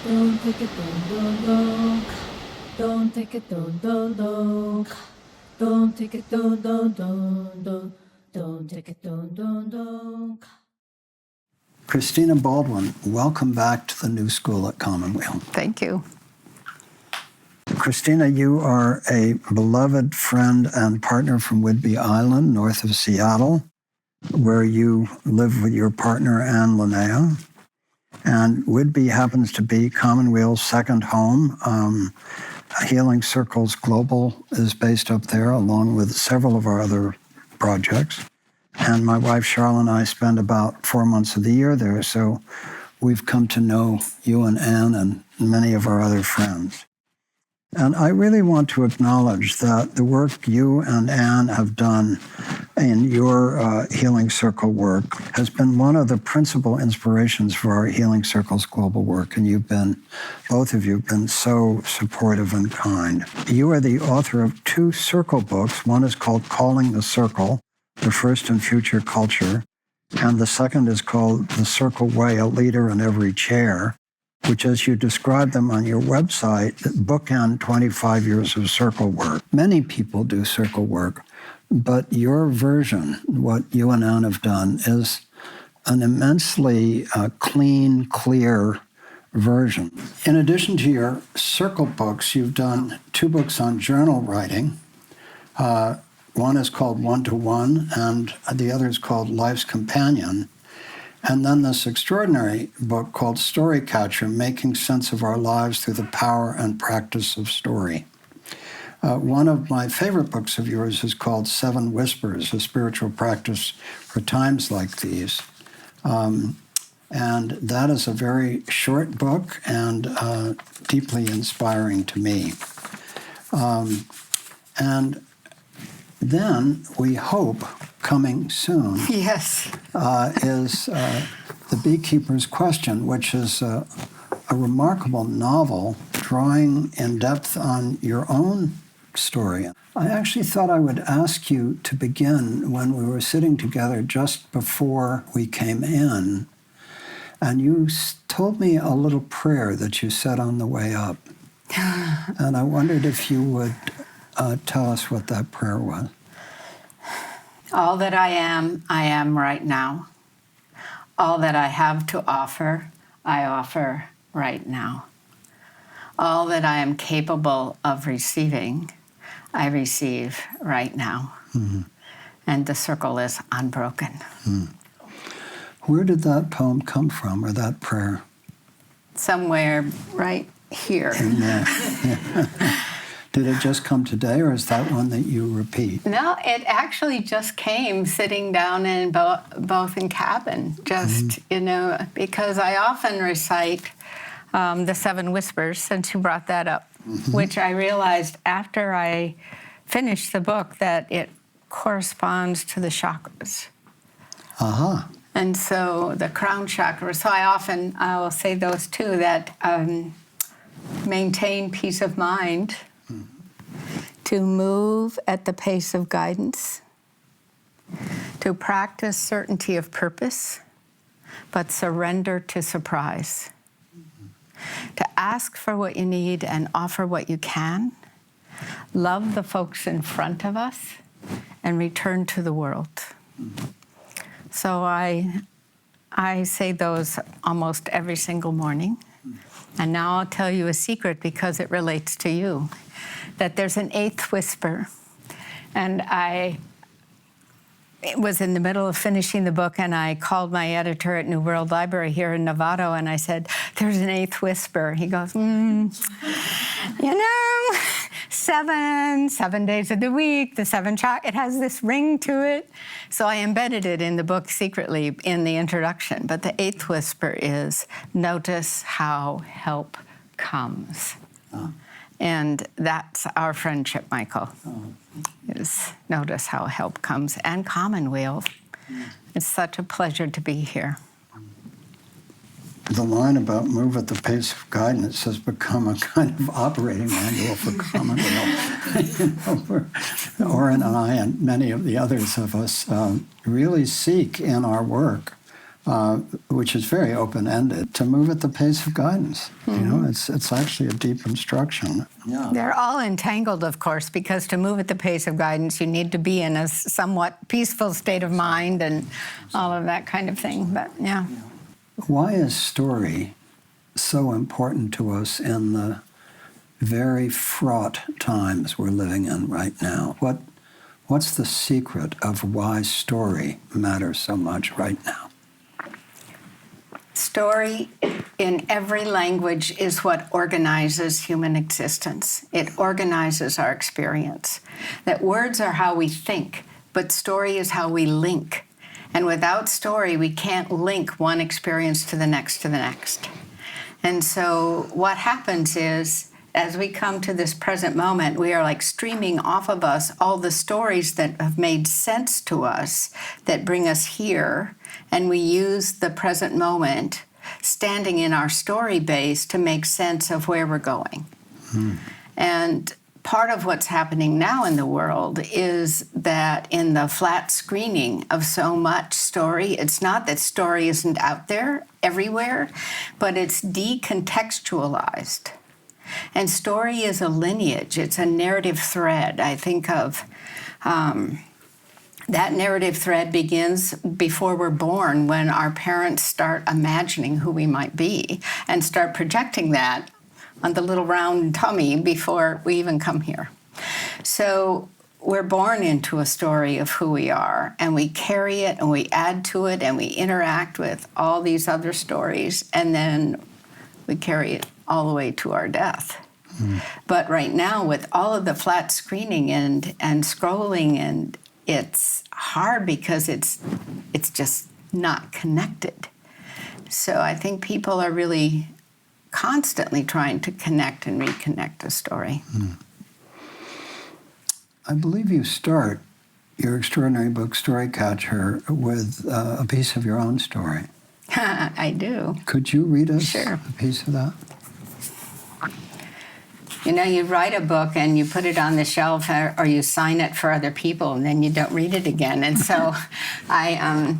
Don't take it, don't. Don't take it, don't. Don't take it, don't. Don't take it, don't. Christina Baldwin, welcome back to the new school at Commonweal. Thank you. Christina, you are a beloved friend and partner from Whidbey Island, north of Seattle, where you live with your partner, Anne Linnea. And Whidbey happens to be Commonweal's second home. Healing Circles Global is based up there, along with several of our other projects. And my wife, Charlotte, and I spend about 4 months of the year there, so we've come to know you and Anne and many of our other friends. And I really want to acknowledge that the work you and Anne have done in your Healing Circle work has been one of the principal inspirations for our Healing Circles Global work, and both of you have been so supportive and kind. You are the author of 2 circle books. One is called Calling the Circle, The First and Future Culture, and the second is called The Circle Way, A Leader in Every Chair, which, as you describe them on your website, bookend 25 years of circle work. Many people do circle work, but your version, what you and Anne have done, is an immensely clean, clear version. In addition to your circle books, you've done 2 books on journal writing. One is called One-to-One, and the other is called Life's Companion. And then this extraordinary book called Storycatcher, Making Sense of Our Lives Through the Power and Practice of Story. One of my favorite books of yours is called 7 Whispers, a spiritual practice for times like these. And that is a very short book and deeply inspiring to me. And then we hope, coming soon, Yes. is The Beekeeper's Question, which is a remarkable novel drawing in depth on your own story. I actually thought I would ask you to begin when we were sitting together just before we came in, and you told me a little prayer that you said on the way up. And I wondered if you would tell us what that prayer was. All that I am right now. All that I have to offer, I offer right now. All that I am capable of receiving, I receive right now. Mm-hmm. And the circle is unbroken. Mm. Where did that poem come from, or that prayer? Somewhere right here. In there. Yeah. Did it just come today, or is that one that you repeat? No, it actually just came sitting down in both in cabin, just, because I often recite the 7 Whispers, since you brought that up, which I realized after I finished the book that it corresponds to the chakras. Uh-huh. And so the crown chakra, so I will say those 2, that maintain peace of mind, to move at the pace of guidance, to practice certainty of purpose, but surrender to surprise, to ask for what you need and offer what you can, love the folks in front of us, and return to the world. So I say those almost every single morning. And now I'll tell you a secret because it relates to you, that there's an 8th whisper. And I was in the middle of finishing the book, and I called my editor at New World Library here in Novato, and I said, there's an 8th whisper. He goes, 7 days of the week, the 7 it has this ring to it. So I embedded it in the book secretly in the introduction. But the 8th whisper is, notice how help comes. Oh. And that's our friendship, Michael, is notice how help comes. And Commonweal. It's such a pleasure to be here. The line about move at the pace of guidance has become a kind of operating manual for Commonweal. Oren and I and many of the others of us really seek in our work which is very open-ended, to move at the pace of guidance. You know, it's actually a deep instruction. Yeah. They're all entangled, of course, because to move at the pace of guidance, you need to be in a somewhat peaceful state of mind and all of that kind of thing. But yeah. Why is story so important to us in the very fraught times we're living in right now? What's the secret of why story matters so much right now? Story in every language is what organizes human existence. It organizes our experience. That words are how we think, but story is how we link. And without story, we can't link one experience to the next to the next. And so what happens is, as we come to this present moment, we are like streaming off of us all the stories that have made sense to us that bring us here, and we use the present moment standing in our story base to make sense of where we're going. And part of what's happening now in the world is that in the flat screening of so much story, it's not that story isn't out there everywhere, but it's decontextualized. And story is a lineage. It's a narrative thread. I think of that narrative thread begins before we're born, when our parents start imagining who we might be and start projecting that on the little round tummy before we even come here. So we're born into a story of who we are, and we carry it and we add to it and we interact with all these other stories, and then we carry it all the way to our death. But right now, with all of the flat screening and scrolling, and it's hard because it's just not connected. So I think people are really constantly trying to connect and reconnect a story. I believe you start your extraordinary book, Storycatcher, with a piece of your own story. I do. Could you read us Sure. a piece of that? You know, you write a book and you put it on the shelf, or you sign it for other people, and then you don't read it again. And so I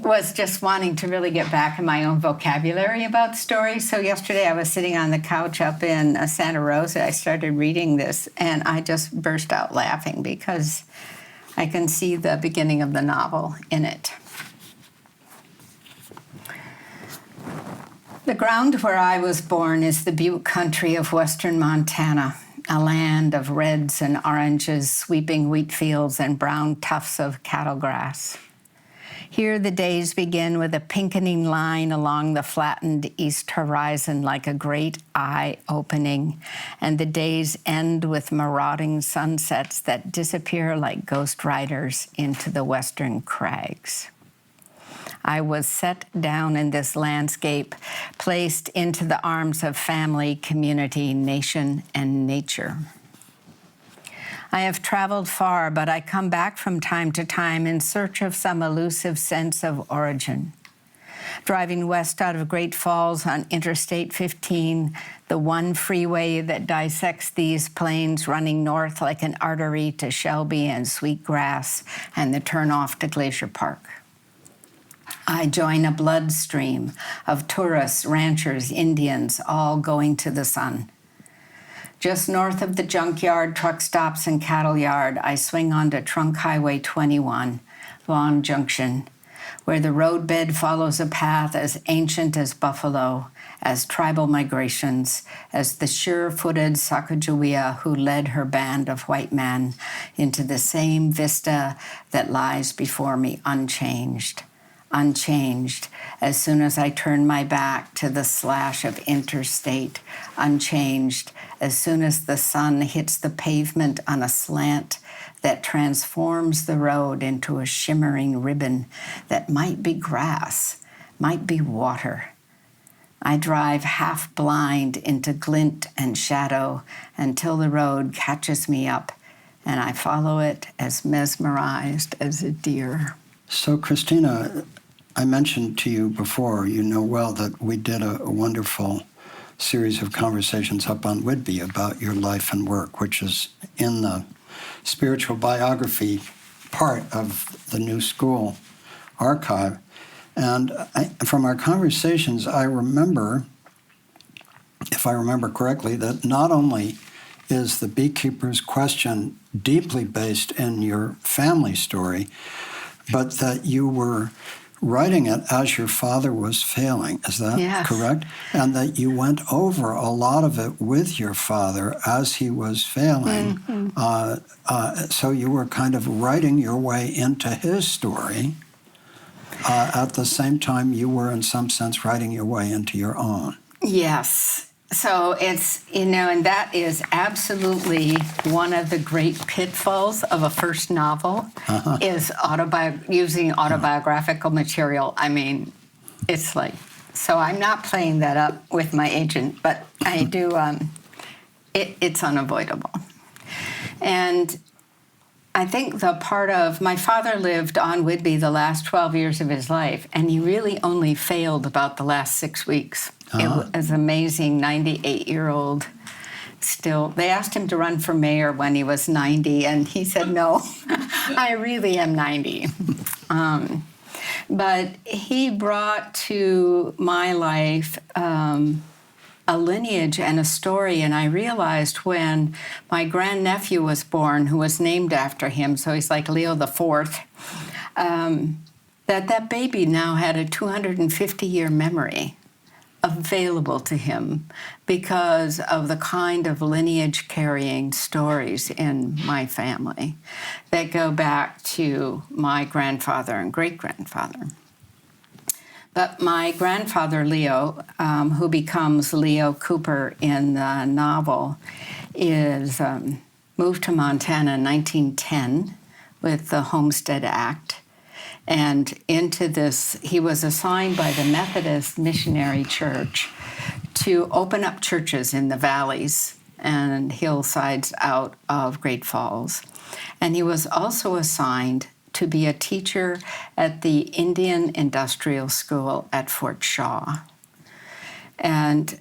was just wanting to really get back in my own vocabulary about stories. So yesterday I was sitting on the couch up in Santa Rosa. I started reading this, and I just burst out laughing because I can see the beginning of the novel in it. The ground where I was born is the Butte country of western Montana, a land of reds and oranges, sweeping wheat fields and brown tufts of cattle grass. Here the days begin with a pinkening line along the flattened east horizon like a great eye opening, and the days end with marauding sunsets that disappear like ghost riders into the western crags. I was set down in this landscape, placed into the arms of family, community, nation, and nature. I have traveled far, but I come back from time to time in search of some elusive sense of origin. Driving west out of Great Falls on Interstate 15, the one freeway that dissects these plains, running north like an artery to Shelby and Sweetgrass and the turnoff to Glacier Park. I join a bloodstream of tourists, ranchers, Indians, all going to the sun. Just north of the junkyard, truck stops, and cattle yard, I swing onto Trunk Highway 21, Long Junction, where the roadbed follows a path as ancient as buffalo, as tribal migrations, as the sure-footed Sacagawea who led her band of white men into the same vista that lies before me unchanged as soon as I turn my back to the slash of interstate, unchanged as soon as the sun hits the pavement on a slant that transforms the road into a shimmering ribbon that might be grass, might be water. I drive half blind into glint and shadow until the road catches me up, and I follow it as mesmerized as a deer. So, Christina, I mentioned to you before, you know well, that we did a wonderful series of conversations up on Whidbey about your life and work, which is in the spiritual biography part of the New School archive. And from our conversations, I remember, if I remember correctly, that not only is the beekeeper's question deeply based in your family story, but that you were writing it as your father was failing. Is that Yes. correct? And that you went over a lot of it with your father as he was failing. So you were kind of writing your way into his story. At the same time, you were, in some sense, writing your way into your own. Yes. So it's, and that is absolutely one of the great pitfalls of a first novel is using autobiographical material. I mean, it's like, so I'm not playing that up with my agent, but I do, it's unavoidable. And I think the part of, my father lived on Whidbey the last 12 years of his life, and he really only failed about the last 6 weeks. It was amazing, 98-year-old still. They asked him to run for mayor when he was 90, and he said, no, I really am 90. But he brought to my life a lineage and a story, and I realized when my grandnephew was born, who was named after him, so he's like Leo the Fourth, that baby now had a 250-year memory available to him because of the kind of lineage-carrying stories in my family that go back to my grandfather and great-grandfather. But my grandfather, Leo, who becomes Leo Cooper in the novel, is moved to Montana in 1910 with the Homestead Act. And into this, he was assigned by the Methodist Missionary Church to open up churches in the valleys and hillsides out of Great Falls. And he was also assigned to be a teacher at the Indian Industrial School at Fort Shaw. And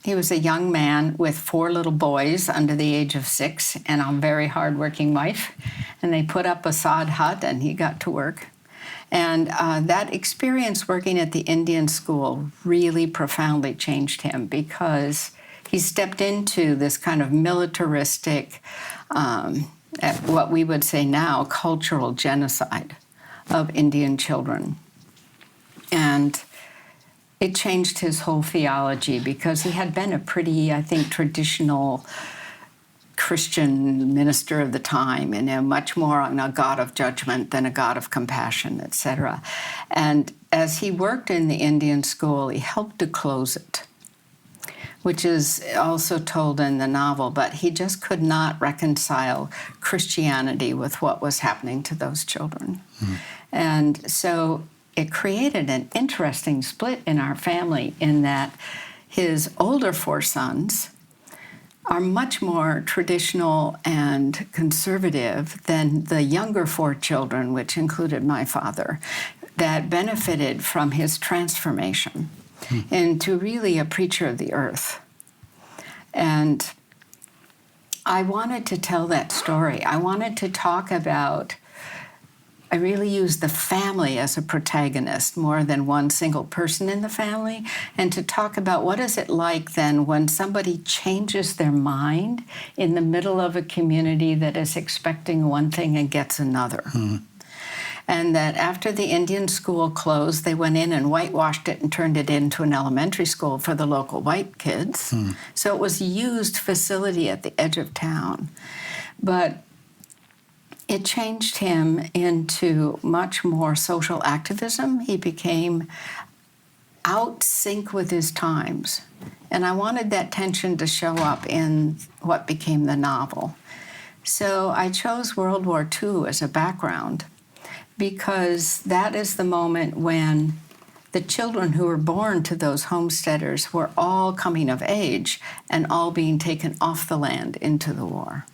he was a young man with 4 little boys under the age of 6 and a very hardworking wife. And they put up a sod hut and he got to work. And that experience working at the Indian school really profoundly changed him because he stepped into this kind of militaristic, at what we would say now, cultural genocide of Indian children. And it changed his whole theology because he had been a pretty, I think, traditional Christian minister of the time, much more on a God of judgment than a God of compassion, etc. And as he worked in the Indian school, he helped to close it, which is also told in the novel, but he just could not reconcile Christianity with what was happening to those children. And so it created an interesting split in our family in that his older 4 sons are much more traditional and conservative than the younger 4 children, which included my father, that benefited from his transformation into really a preacher of the earth. And I wanted to tell that story. I wanted to talk about, I really used the family as a protagonist more than one single person in the family, and to talk about what is it like then when somebody changes their mind in the middle of a community that is expecting one thing and gets another. And that after the Indian school closed, they went in and whitewashed it and turned it into an elementary school for the local white kids. So it was a used facility at the edge of town. But it changed him into much more social activism. He became out sync with his times. And I wanted that tension to show up in what became the novel. So I chose World War II as a background because that is the moment when the children who were born to those homesteaders were all coming of age and all being taken off the land into the war.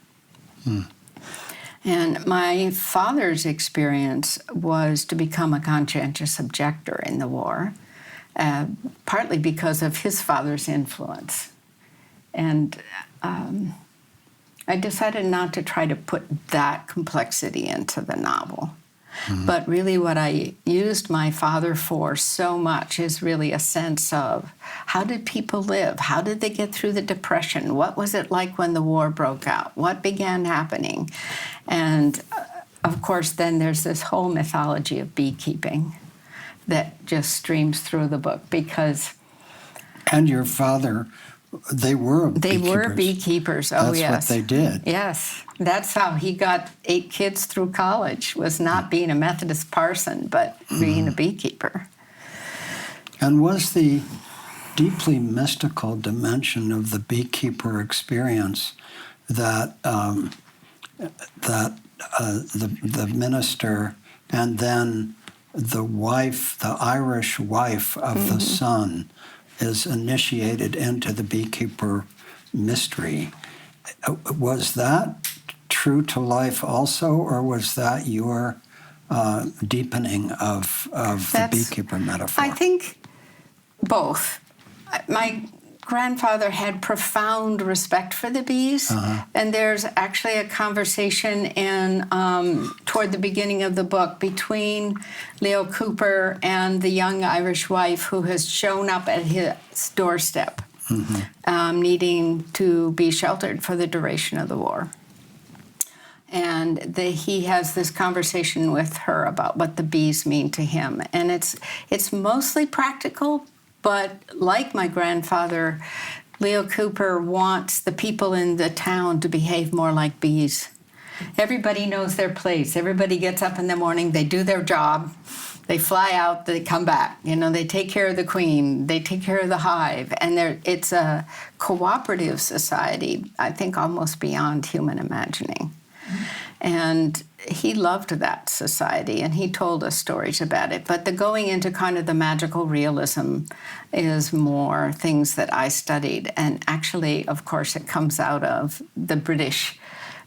And my father's experience was to become a conscientious objector in the war, partly because of his father's influence. And I decided not to try to put that complexity into the novel. But really what I used my father for so much is really a sense of how did people live? How did they get through the Depression? What was it like when the war broke out? What began happening? And of course, then there's this whole mythology of beekeeping that just streams through the book because... And your father, they were beekeepers. Oh, That's yes. what they did. Yes. That's how he got 8 kids through college, was not being a Methodist parson, but being a beekeeper. And was the deeply mystical dimension of the beekeeper experience that the minister and then the wife, the Irish wife of the son, is initiated into the beekeeper mystery. Was that true to life also, or was that your deepening of the beekeeper metaphor? I think both. My grandfather had profound respect for the bees, and there's actually a conversation toward the beginning of the book between Leo Cooper and the young Irish wife who has shown up at his doorstep, needing to be sheltered for the duration of the war. And he has this conversation with her about what the bees mean to him, and it's mostly practical. But like my grandfather, Leo Cooper wants the people in the town to behave more like bees. Everybody knows their place. Everybody gets up in the morning, they do their job, they fly out, they come back. They take care of the queen, they take care of the hive. And it's a cooperative society, I think almost beyond human imagining. And he loved that society, and he told us stories about it. But the going into kind of the magical realism is more things that I studied. And actually, of course, it comes out of the British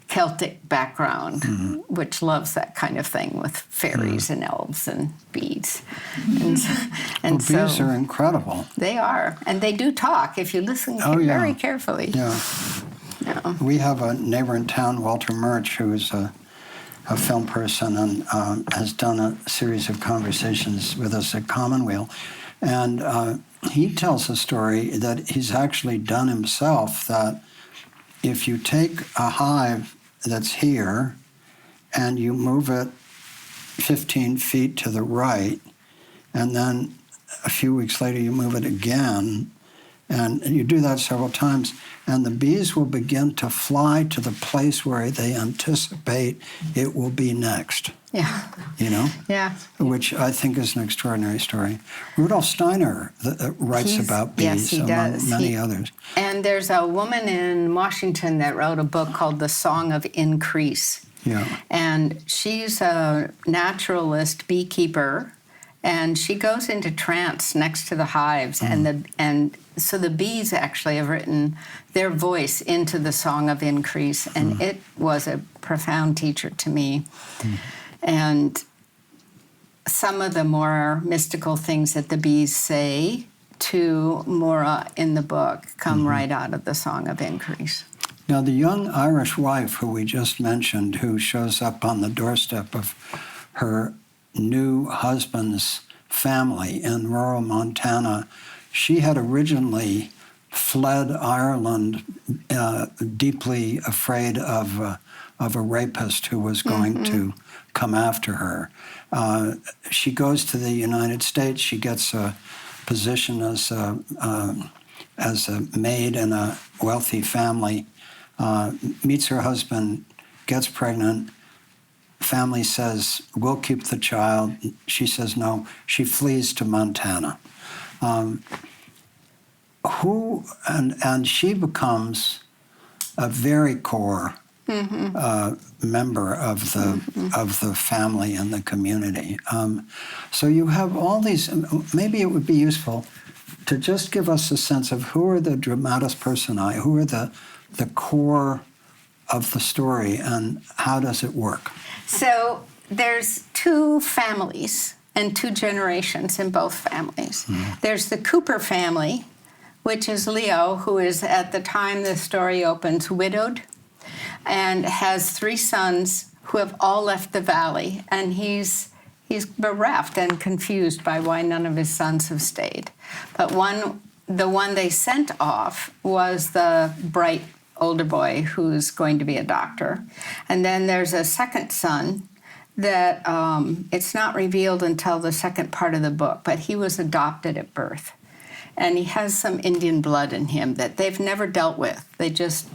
Celtic background, which loves that kind of thing with fairies and elves and bees. And so bees are incredible. They are. And they do talk if you listen very carefully. Yeah. We have a neighbor in town, Walter Murch, who is a film person and has done a series of conversations with us at Commonweal. And he tells a story that he's actually done himself, that if you take a hive that's here and you move it 15 feet to the right, and then a few weeks later you move it again, and you do that several times, and the bees will begin to fly to the place where they anticipate it will be next. Yeah. Yeah. Which I think is an extraordinary story. Rudolf Steiner writes about bees, among many others. And there's a woman in Washington that wrote a book called The Song of Increase. Yeah. And she's a naturalist beekeeper, and she goes into trance next to the hives, and so the bees actually have written their voice into the Song of Increase, and it was a profound teacher to me. And some of the more mystical things that the bees say to Mora in the book come right out of the Song of Increase. Now, the young Irish wife who we just mentioned, who shows up on the doorstep of her new husband's family in rural Montana, she had originally fled Ireland, deeply afraid of a rapist who was going to come after her. She goes to the United States. She gets a position as a maid in a wealthy family, meets her husband, gets pregnant. Family says, we'll keep the child. She says no. She flees to Montana. And she becomes a very core member of the family and the community. So you have all these. Maybe it would be useful to just give us a sense of who are the dramatis personae, who are the core of the story, and how does it work? So there's 2 families and 2 generations in both families. There's the Cooper family, which is Leo, who is, at the time the story opens, widowed, and has 3 sons who have all left the valley, and he's bereft and confused by why none of his sons have stayed. But the one they sent off was the bright older boy who's going to be a doctor. And then there's a second son that it's not revealed until the second part of the book, but he was adopted at birth. And he has some Indian blood in him that they've never dealt with. They just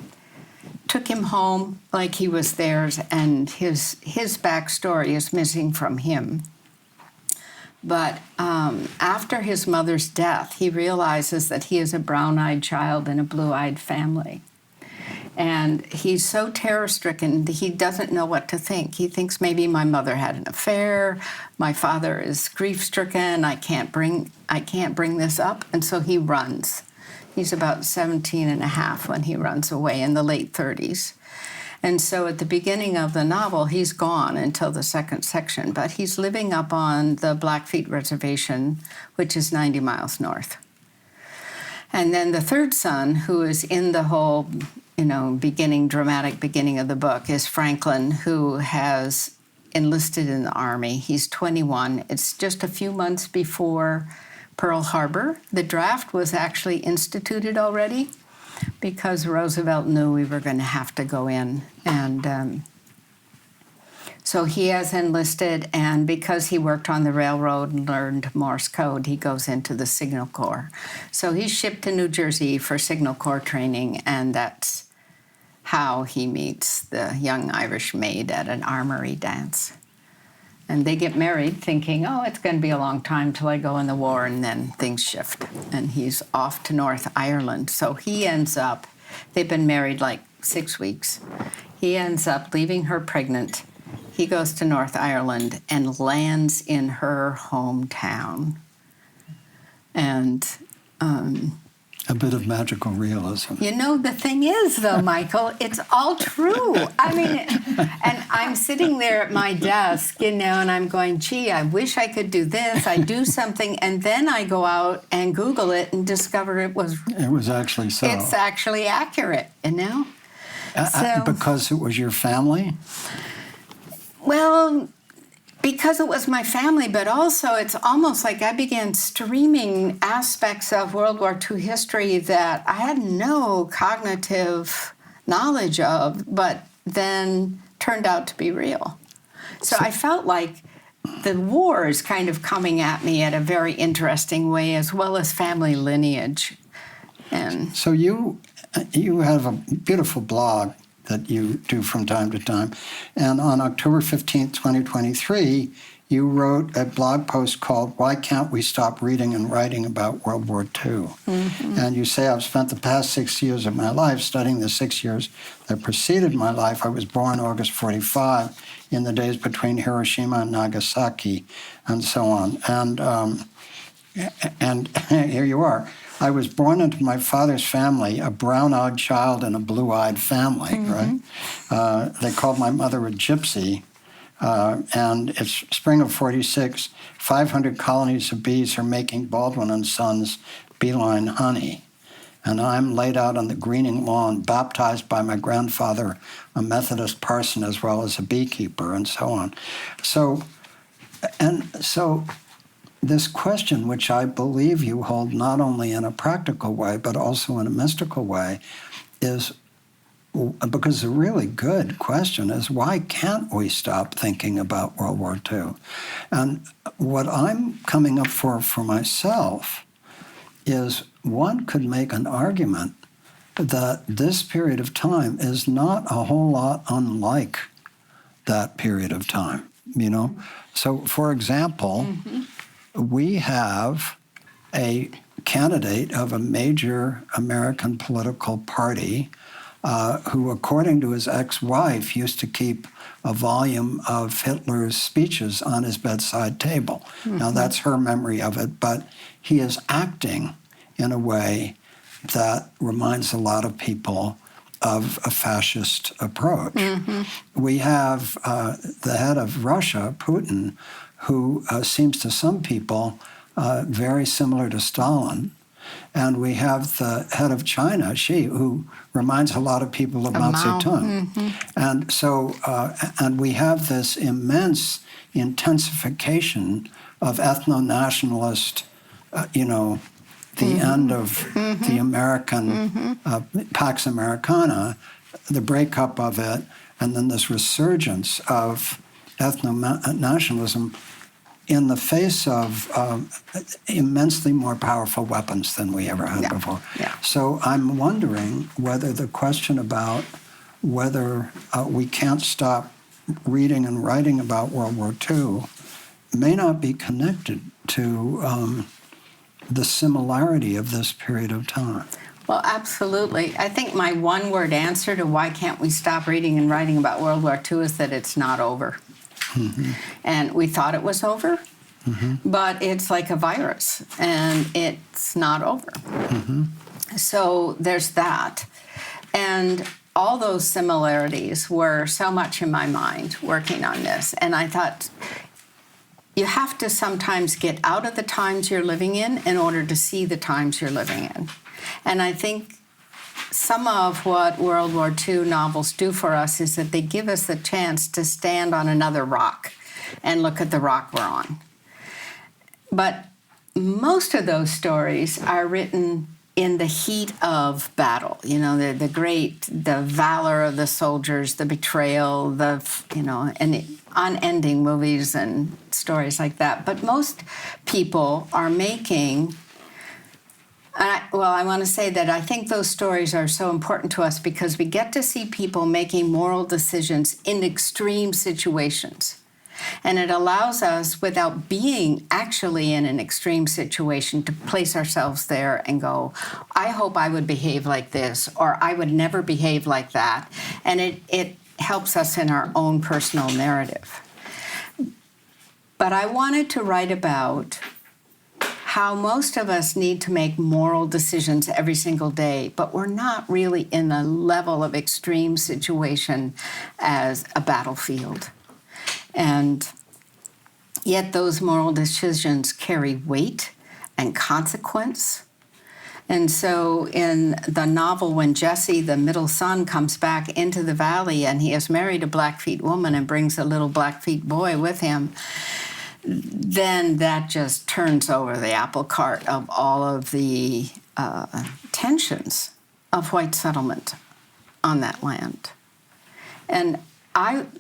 took him home like he was theirs, and his backstory is missing from him. But after his mother's death, he realizes that he is a brown-eyed child in a blue-eyed family. And he's so terror-stricken, he doesn't know what to think. He thinks maybe my mother had an affair, my father is grief-stricken, I can't bring this up, and so he runs. He's about 17 and a half when he runs away in the late 30s. And so at the beginning of the novel, he's gone until the second section, but he's living up on the Blackfeet reservation, which is 90 miles north. And then the third son, who is in the whole, dramatic beginning of the book, is Franklin, who has enlisted in the Army. He's 21. It's just a few months before Pearl Harbor. The draft was actually instituted already because Roosevelt knew we were going to have to go in. And so he has enlisted, and because he worked on the railroad and learned Morse code, he goes into the Signal Corps. So he's shipped to New Jersey for Signal Corps training, and that's how he meets the young Irish maid at an armory dance. And they get married thinking, oh, it's going to be a long time till I go in the war, and then things shift. And he's off to North Ireland. So he ends up, they've been married like 6 weeks. He ends up leaving her pregnant. He goes to North Ireland and lands in her hometown. And a bit of magical realism. The thing is, though, Michael, it's all true. I mean, and I'm sitting there at my desk, and I'm going, gee, I wish I could do this. I do something, and then I go out and Google it and discover it was actually so. It's actually accurate, Because it was your family? Well, because it was my family, but also it's almost like I began streaming aspects of World War II history that I had no cognitive knowledge of, but then turned out to be real. So I felt like the war is kind of coming at me at a very interesting way, as well as family lineage. And so you have a beautiful blog that you do from time to time. And on October 15th, 2023, you wrote a blog post called Why Can't We Stop Reading and Writing About World War II? Mm-hmm. And you say, I've spent the past 6 years of my life studying the 6 years that preceded my life. I was born August 45 in the days between Hiroshima and Nagasaki, and so on. And here you are. I was born into my father's family, a brown-eyed child in a blue-eyed family, mm-hmm. right? They called my mother a gypsy. And it's spring of 46, 500 colonies of bees are making Baldwin and Sons beeline honey. And I'm laid out on the greening lawn, baptized by my grandfather, a Methodist parson, as well as a beekeeper, and so on. So this question, which I believe you hold not only in a practical way, but also in a mystical way, is, because a really good question is, why can't we stop thinking about World War II? And what I'm coming up for myself is one could make an argument that this period of time is not a whole lot unlike that period of time, So, for example, mm-hmm. we have a candidate of a major American political party who, according to his ex-wife, used to keep a volume of Hitler's speeches on his bedside table. Mm-hmm. Now, that's her memory of it, but he is acting in a way that reminds a lot of people of a fascist approach. Mm-hmm. We have the head of Russia, Putin, who seems to some people very similar to Stalin. And we have the head of China, who reminds a lot of people of Mao Zedong. And so, and we have this immense intensification of ethno-nationalist, the end of the American Pax Americana, the breakup of it, and then this resurgence of ethno-nationalism in the face of immensely more powerful weapons than we ever had before. Yeah. So I'm wondering whether the question about whether we can't stop reading and writing about World War II may not be connected to the similarity of this period of time. Well, absolutely. I think my one-word answer to why can't we stop reading and writing about World War II is that it's not over. And we thought it was over, but it's like a virus, and it's not over. So there's that. And all those similarities were so much in my mind working on this. And I thought, you have to sometimes get out of the times you're living in order to see the times you're living in. And I think some of what World War II novels do for us is that they give us the chance to stand on another rock and look at the rock we're on. But most of those stories are written in the heat of battle, the valor of the soldiers, the betrayal, and the unending movies and stories like that. But most people are making, I want to say that I think those stories are so important to us because we get to see people making moral decisions in extreme situations. And it allows us, without being actually in an extreme situation, to place ourselves there and go, I hope I would behave like this, or I would never behave like that. And it helps us in our own personal narrative. But I wanted to write about how most of us need to make moral decisions every single day, but we're not really in the level of extreme situation as a battlefield. And yet those moral decisions carry weight and consequence. And so in the novel, when Jesse, the middle son, comes back into the valley and he has married a Blackfeet woman and brings a little Blackfeet boy with him, then that just turns over the apple cart of all of the tensions of white settlement on that land. And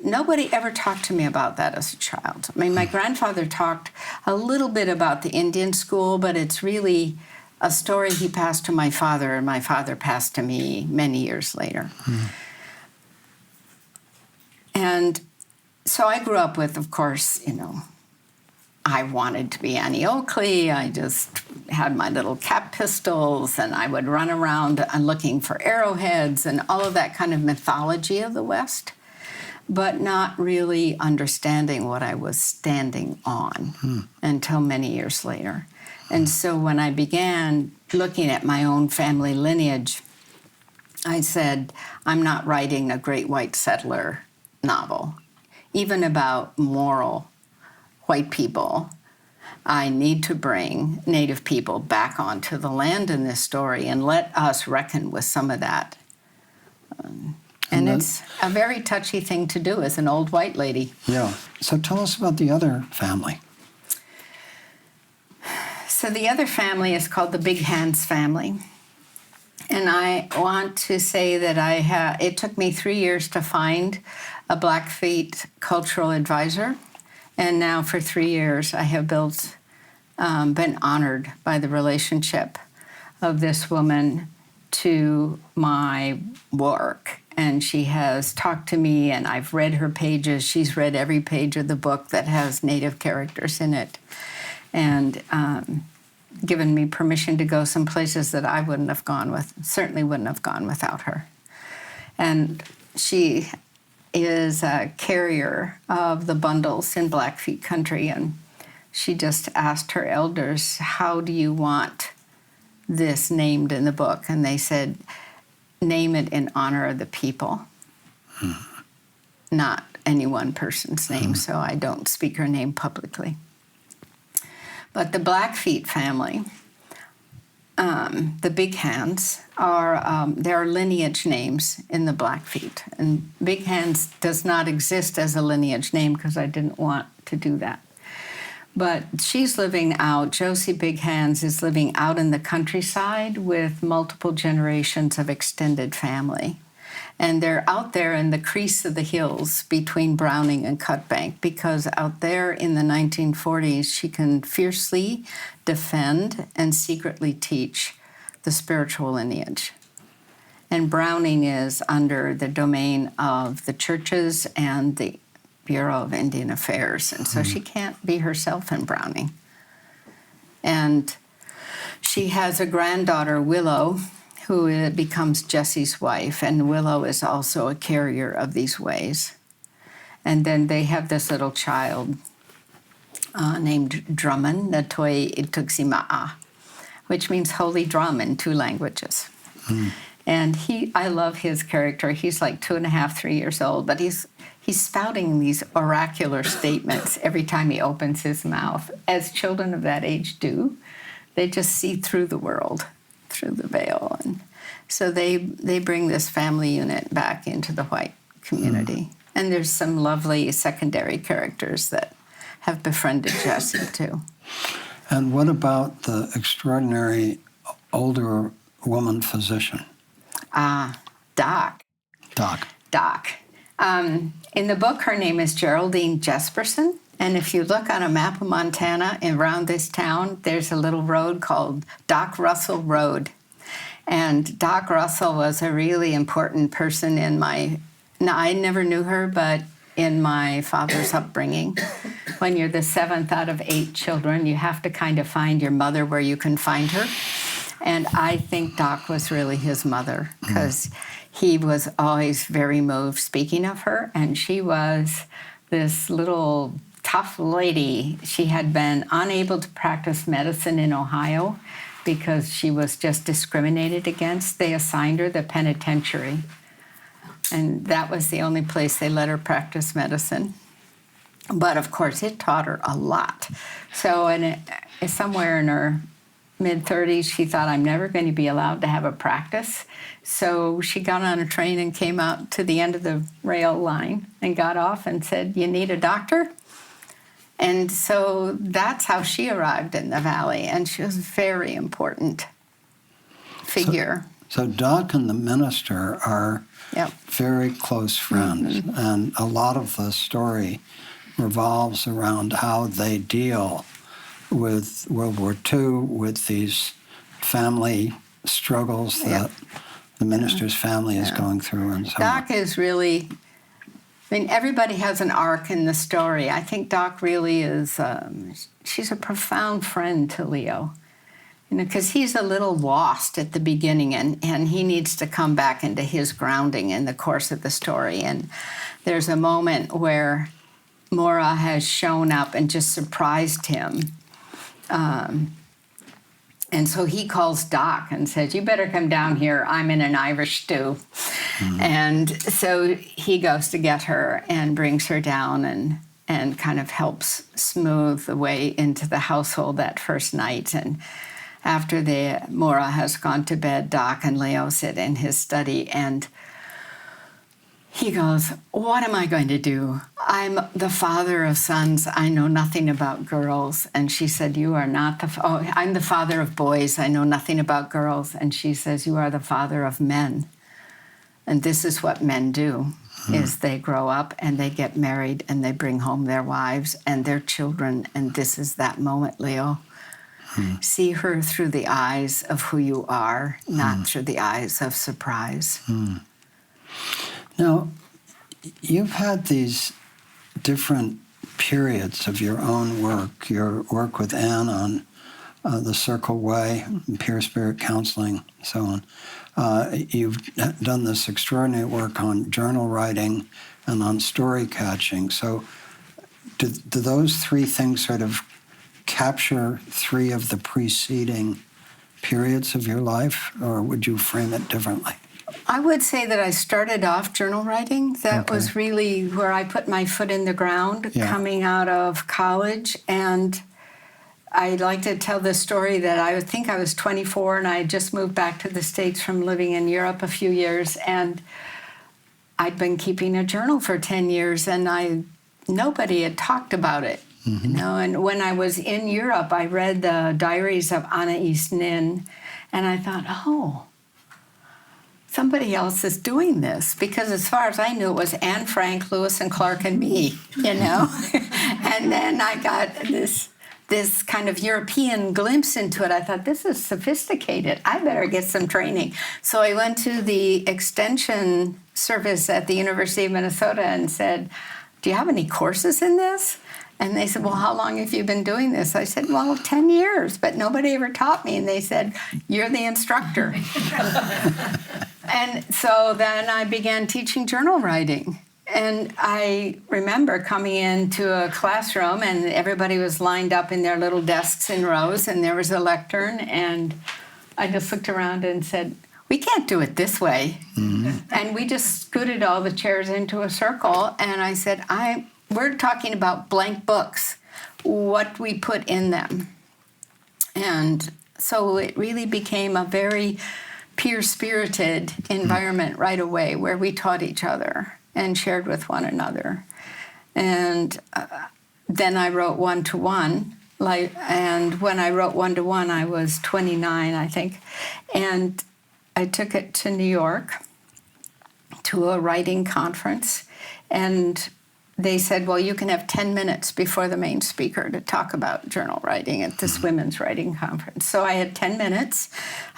nobody ever talked to me about that as a child. I mean, my grandfather talked a little bit about the Indian school, but it's really a story he passed to my father, and my father passed to me many years later. And so I grew up with, of course, I wanted to be Annie Oakley. I just had my little cap pistols, and I would run around looking for arrowheads and all of that kind of mythology of the West, but not really understanding what I was standing on until many years later. And so when I began looking at my own family lineage, I said, I'm not writing a great white settler novel, even about moral white people. I need to bring Native people back onto the land in this story and let us reckon with some of that. And it's a very touchy thing to do as an old white lady. Yeah. So tell us about the other family. So the other family is called the Big Hands family. And I want to say that it took me 3 years to find a Blackfeet cultural advisor. And now for 3 years, I have been honored by the relationship of this woman to my work. And she has talked to me, and I've read her pages. She's read every page of the book that has Native characters in it, and given me permission to go some places that I certainly wouldn't have gone without her. And she is a carrier of the bundles in Blackfeet country, and she just asked her elders, how do you want this named in the book? And they said, name it in honor of the people, not any one person's name, so I don't speak her name publicly. But the Blackfeet family, the Big Hands are, there are lineage names in the Blackfeet. And Big Hands does not exist as a lineage name because I didn't want to do that. But she's living out, Josie Big Hands is living out in the countryside with multiple generations of extended family. And they're out there in the crease of the hills between Browning and Cutbank because out there in the 1940s, she can fiercely defend and secretly teach the spiritual lineage. And Browning is under the domain of the churches and the Bureau of Indian Affairs, and so she can't be herself in Browning. And she has a granddaughter, Willow, who becomes Jesse's wife, and Willow is also a carrier of these ways. And then they have this little child named Drummond, Natoi Ituksima'a, which means holy drum in 2 languages. And I love his character. He's like 2.5, 3 years old, but he's spouting these oracular statements every time he opens his mouth, as children of that age do. They just see through the world, through the veil. And so they bring this family unit back into the white community. And there's some lovely secondary characters that have befriended Jessie, too. And what about the extraordinary older woman physician? Doc. Doc. In the book, her name is Geraldine Jesperson. And if you look on a map of Montana around this town, there's a little road called Doc Russell Road. And Doc Russell was a really important person in I never knew her, but in my father's upbringing. When you're the 7th out of 8 children, you have to kind of find your mother where you can find her. And I think Doc was really his mother because he was always very moved speaking of her. And she was this little tough lady. She had been unable to practice medicine in Ohio because she was just discriminated against. They assigned her the penitentiary. And that was the only place they let her practice medicine. But of course, it taught her a lot. So somewhere in her mid-30s, she thought, I'm never going to be allowed to have a practice. So she got on a train and came out to the end of the rail line and got off and said, you need a doctor? And so that's how she arrived in the Valley. And she was a very important figure. So Doc and the minister are very close friends. And a lot of the story revolves around how they deal with World War II, with these family struggles that the minister's family is going through and so Doc is really, everybody has an arc in the story. I think Doc really is, she's a profound friend to Leo. Because he's a little lost at the beginning, and he needs to come back into his grounding in the course of the story. And there's a moment where Maura has shown up and just surprised him. And so he calls Doc and says, you better come down here. I'm in an Irish stew. And so he goes to get her and brings her down and kind of helps smooth the way into the household that first night. And after Maura has gone to bed, Doc and Leo sit in his study, and he goes, what am I going to do? I'm the father of sons. I know nothing about girls. And she said, you are not I'm the father of boys. I know nothing about girls. And she says, you are the father of men. And this is what men do, is they grow up and they get married and they bring home their wives and their children. And this is that moment, Leo. See her through the eyes of who you are, not through the eyes of surprise. Now, you've had these different periods of your own work, your work with Anne on the Circle Way, Peer Spirit Counseling, and so on. You've done this extraordinary work on journal writing and on story catching. So do those 3 things sort of capture 3 of the preceding periods of your life, or would you frame it differently? I would say that I started off journal writing. That was really where I put my foot in the ground coming out of college. And I like to tell this story that I think I was 24 and I had just moved back to the States from living in Europe a few years, and I'd been keeping a journal for 10 years, and nobody had talked about it. You know, and when I was in Europe, I read the diaries of Anais Nin, and I thought, oh, somebody else is doing this, because as far as I knew, it was Anne Frank, Lewis and Clark, and me, you know. And then I got this kind of European glimpse into it. I thought, this is sophisticated. I better get some training. So I went to the extension service at the University of Minnesota and said, do you have any courses in this? And they said, well, how long have you been doing this? I said, well, 10 years, but nobody ever taught me. And they said, you're the instructor. And so then I began teaching journal writing. And I remember coming into a classroom, and everybody was lined up in their little desks in rows, and there was a lectern, and I just looked around and said, we can't do it this way. And we just scooted all the chairs into a circle, and I said, we're talking about blank books, what we put in them. And so it really became a very peer-spirited environment right away, where we taught each other and shared with one another. And then I wrote one-to-one, and when I wrote one-to-one, I was 29, I think. And I took it to New York to a writing conference, and they said, well, you can have 10 minutes before the main speaker to talk about journal writing at this women's writing conference. So I had 10 minutes.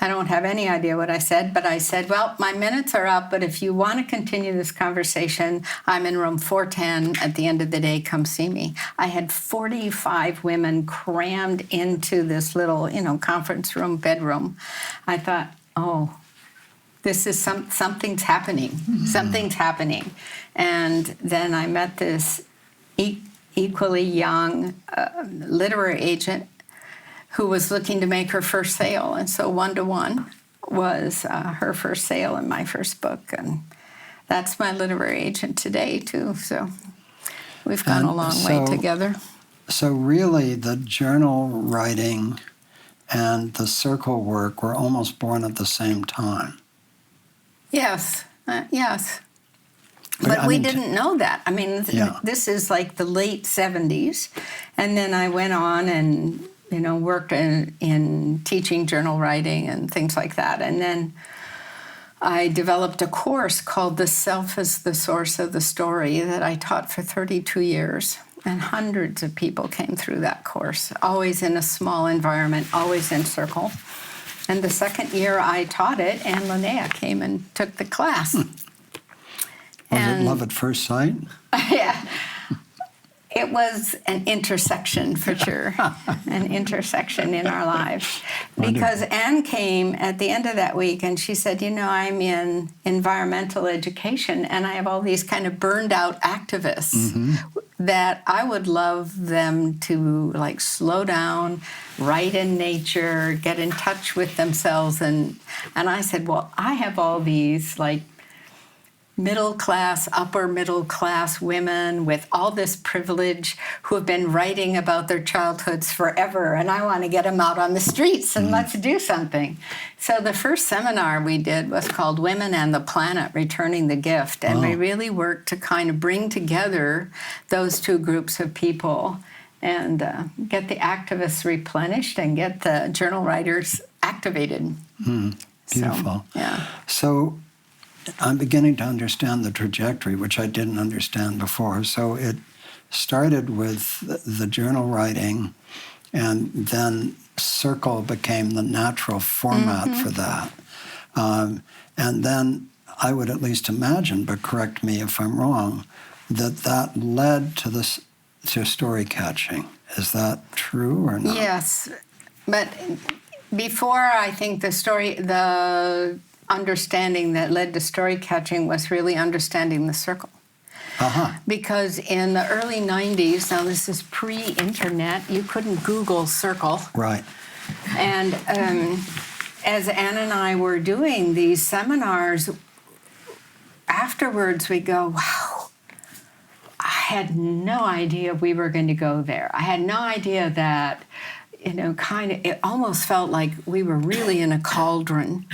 I don't have any idea what I said, but I said, well, my minutes are up, but if you want to continue this conversation, I'm in room 410. At the end of the day, come see me. I had 45 women crammed into this little, conference room, bedroom. I thought, oh, this is something's happening. Something's happening. And then I met this equally young literary agent who was looking to make her first sale. And so one-to-one was her first sale in my first book. And that's my literary agent today, too. So we've gone a long way together. So really, the journal writing and the circle work were almost born at the same time. Yes, yes. But we didn't know that. I mean, this is like the late 70s. And then I went on and, worked in teaching journal writing and things like that. And then I developed a course called The Self is the Source of the Story that I taught for 32 years. And hundreds of people came through that course, always in a small environment, always in circle. And the second year I taught it, and Linnea came and took the class. Was it love at first sight? Yeah. It was an intersection, for sure, an intersection in our lives. Because Anne came at the end of that week, and she said, I'm in environmental education, and I have all these kind of burned-out activists that I would love them to, slow down, write in nature, get in touch with themselves. And I said, well, I have all these, middle-class, upper-middle-class women with all this privilege who have been writing about their childhoods forever, and I want to get them out on the streets and let's do something. So the first seminar we did was called Women and the Planet, Returning the Gift, and we really worked to kind of bring together those two groups of people and get the activists replenished and get the journal writers activated. Beautiful. Yeah. So I'm beginning to understand the trajectory, which I didn't understand before. So it started with the journal writing, and then circle became the natural format for that. And then I would at least imagine, but correct me if I'm wrong, that led to story catching. Is that true or not? Yes, but before I think the understanding that led to story catching was really understanding the circle. Because in the early 90s, now this is pre-internet, you couldn't Google circle. Right. And as Anne and I were doing these seminars, afterwards we go, wow, I had no idea we were going to go there. I had no idea that it almost felt like we were really in a cauldron.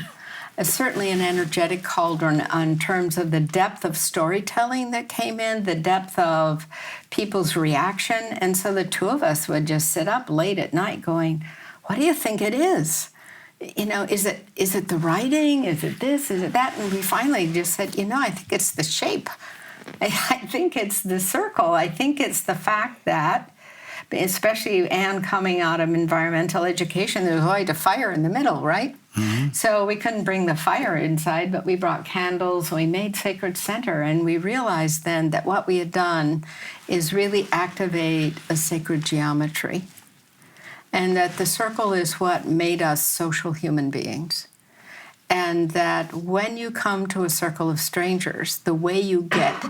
Certainly an energetic cauldron in terms of the depth of storytelling that came in, the depth of people's reaction. And so the two of us would just sit up late at night going, what do you think it is? Is it the writing? Is it this? Is it that? And we finally just said, I think it's the shape. I think it's the circle. I think it's the fact that, especially Anne coming out of environmental education, there was always a fire in the middle, right? Mm-hmm. So we couldn't bring the fire inside, but we brought candles, and we made Sacred Center, and we realized then that what we had done is really activate a sacred geometry, and that the circle is what made us social human beings. And that when you come to a circle of strangers, the way you get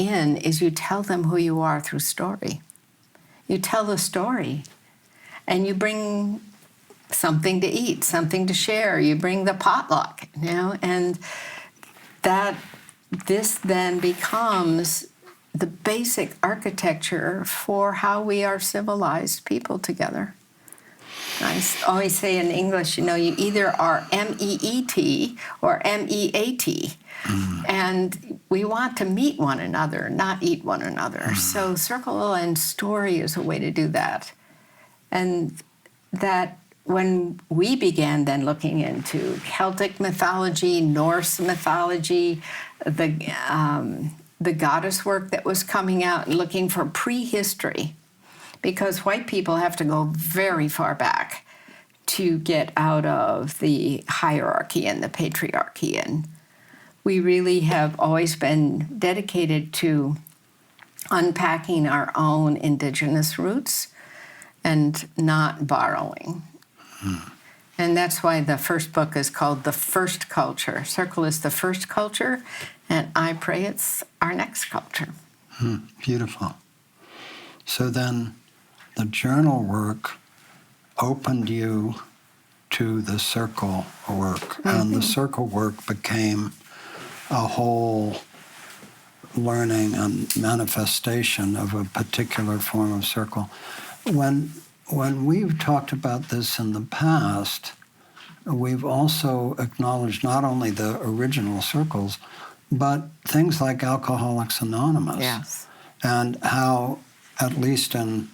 in is you tell them who you are through story. You tell the story, and you bring something to eat, something to share. You bring the potluck, and that this then becomes the basic architecture for how we are civilized people together. I always say in English, you either are M-E-E-T or M-E-A-T. And we want to meet one another, not eat one another. So circle and story is a way to do that. And that when we began then looking into Celtic mythology, Norse mythology, the goddess work that was coming out and looking for prehistory, because white people have to go very far back to get out of the hierarchy and the patriarchy. And we really have always been dedicated to unpacking our own indigenous roots and not borrowing. And that's why the first book is called The First Culture. Circle is the first culture, and I pray it's our next culture. Beautiful. So then the journal work opened you to the circle work, and the circle work became a whole learning and manifestation of a particular form of circle. When we've talked about this in the past, we've also acknowledged not only the original circles, but things like Alcoholics Anonymous. Yes. And how, at least in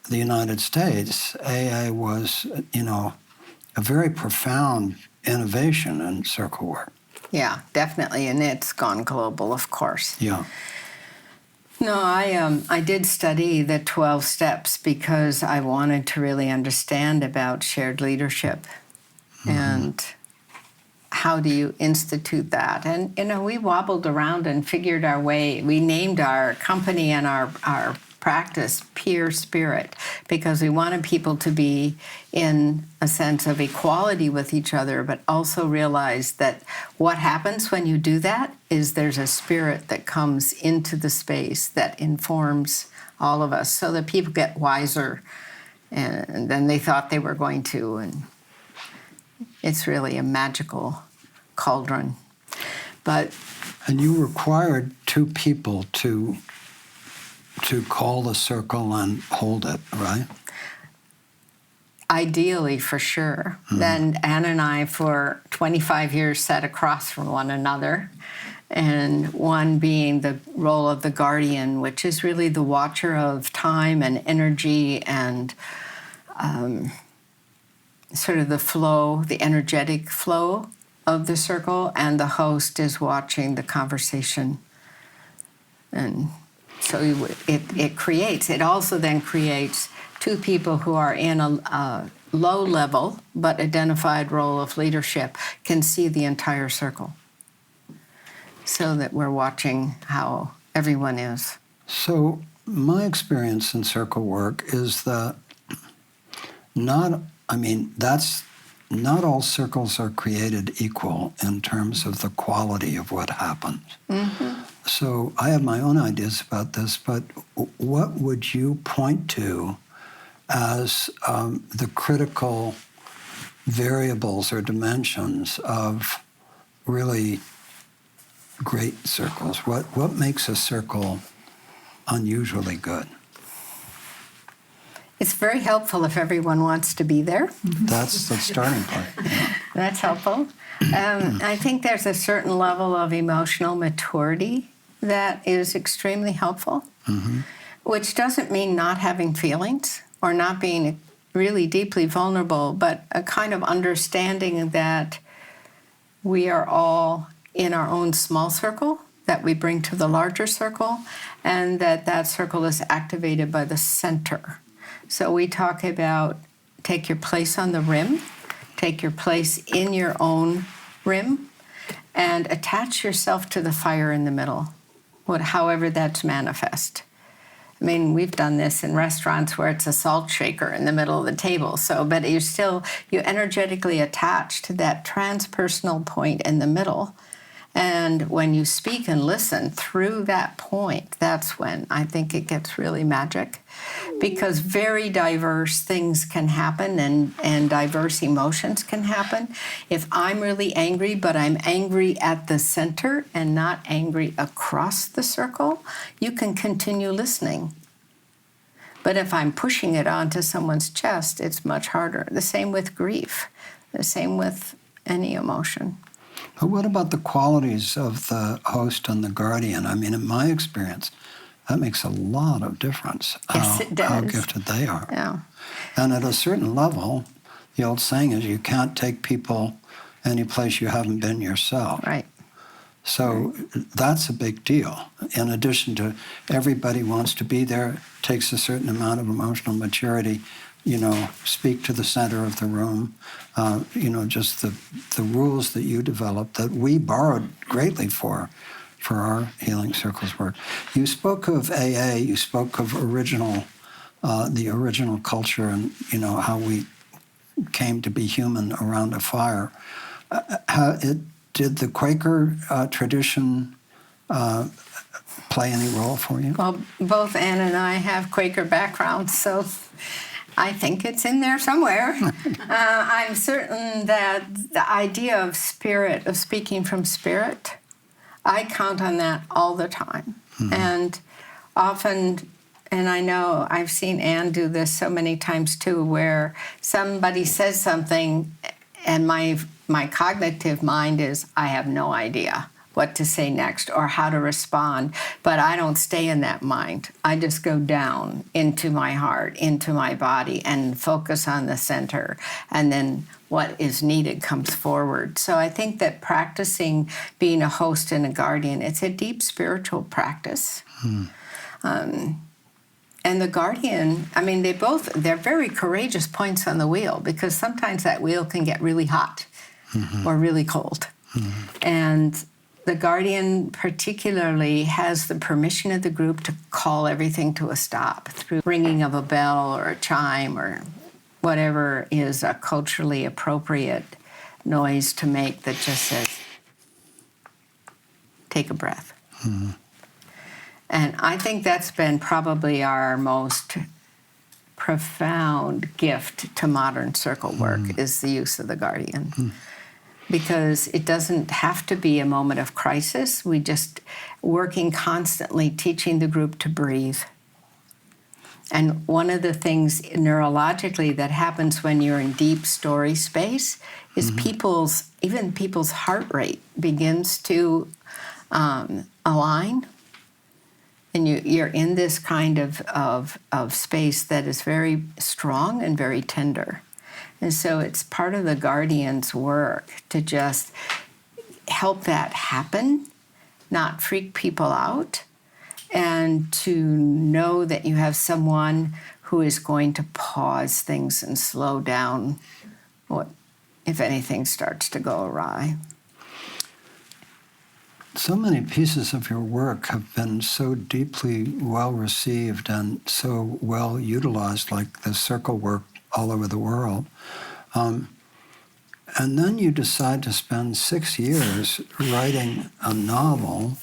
the United States, AA was, a very profound innovation in circle work. Yeah, definitely, and it's gone global, of course. Yeah. No, I did study the 12 steps because I wanted to really understand about shared leadership and how do you institute that. And, we wobbled around and figured our way. We named our company and our practice Peer Spirit because we wanted people to be in a sense of equality with each other, but also realize that what happens when you do that is there's a spirit that comes into the space that informs all of us so that people get wiser and then they thought they were going to. And it's really a magical cauldron. And you required two people to call the circle and hold it, right? Ideally, for sure. Then Anne and I, for 25 years, sat across from one another, and one being the role of the guardian, which is really the watcher of time and energy and sort of the flow, the energetic flow of the circle, and the host is watching the conversation. And so it also then creates two people who are in a low level but identified role of leadership can see the entire circle so that we're watching how everyone is. So my experience in circle work is that not all circles are created equal in terms of the quality of what happens. So I have my own ideas about this, but what would you point to as the critical variables or dimensions of really great circles? What makes a circle unusually good? It's very helpful if everyone wants to be there. That's the starting point. That's helpful. I think there's a certain level of emotional maturity that is extremely helpful, which doesn't mean not having feelings or not being really deeply vulnerable, but a kind of understanding that we are all in our own small circle that we bring to the larger circle, and that circle is activated by the center. So we talk about take your place on the rim, take your place in your own rim, and attach yourself to the fire in the middle, however that's manifest. I mean, we've done this in restaurants where it's a salt shaker in the middle of the table. But you energetically attach to that transpersonal point in the middle. And when you speak and listen through that point, that's when I think it gets really magic, because very diverse things can happen and diverse emotions can happen. If I'm really angry, but I'm angry at the center and not angry across the circle, you can continue listening. But if I'm pushing it onto someone's chest, it's much harder. The same with grief, the same with any emotion. But what about the qualities of the host and the guardian? I mean, in my experience, that makes a lot of difference. Yes, it does. How gifted they are. Yeah. And at a certain level, the old saying is you can't take people any place you haven't been yourself. Right. So that's a big deal. In addition to everybody wants to be there, takes a certain amount of emotional maturity, speak to the center of the room, just the rules that you developed that we borrowed greatly for our Healing Circles work. You spoke of AA, you spoke of the original culture and, how we came to be human around a fire. Did the Quaker tradition play any role for you? Well, both Ann and I have Quaker backgrounds, so I think it's in there somewhere. I'm certain that the idea of spirit, of speaking from spirit, I count on that all the time. And often, and I know I've seen Ann do this so many times too, where somebody says something and my cognitive mind is, I have no idea what to say next or how to respond, but I don't stay in that mind. I just go down into my heart, into my body, and focus on the center, and then what is needed comes forward. So I think that practicing being a host and a guardian, it's a deep spiritual practice. And the guardian, I mean, they're very courageous points on the wheel, because sometimes that wheel can get really hot or really cold. And the guardian particularly has the permission of the group to call everything to a stop through ringing of a bell or a chime or whatever is a culturally appropriate noise to make that just says, take a breath. And I think that's been probably our most profound gift to modern circle work is the use of the guardian. Because it doesn't have to be a moment of crisis. We just working constantly, teaching the group to breathe. And one of the things neurologically that happens when you're in deep story space is people's heart rate begins to align. And you're in this kind of space that is very strong and very tender. And so it's part of the guardian's work to just help that happen, not freak people out, and to know that you have someone who is going to pause things and slow down if anything starts to go awry. So many pieces of your work have been so deeply well received and so well utilized, like the circle work all over the world. And then you decide to spend 6 years writing a novel,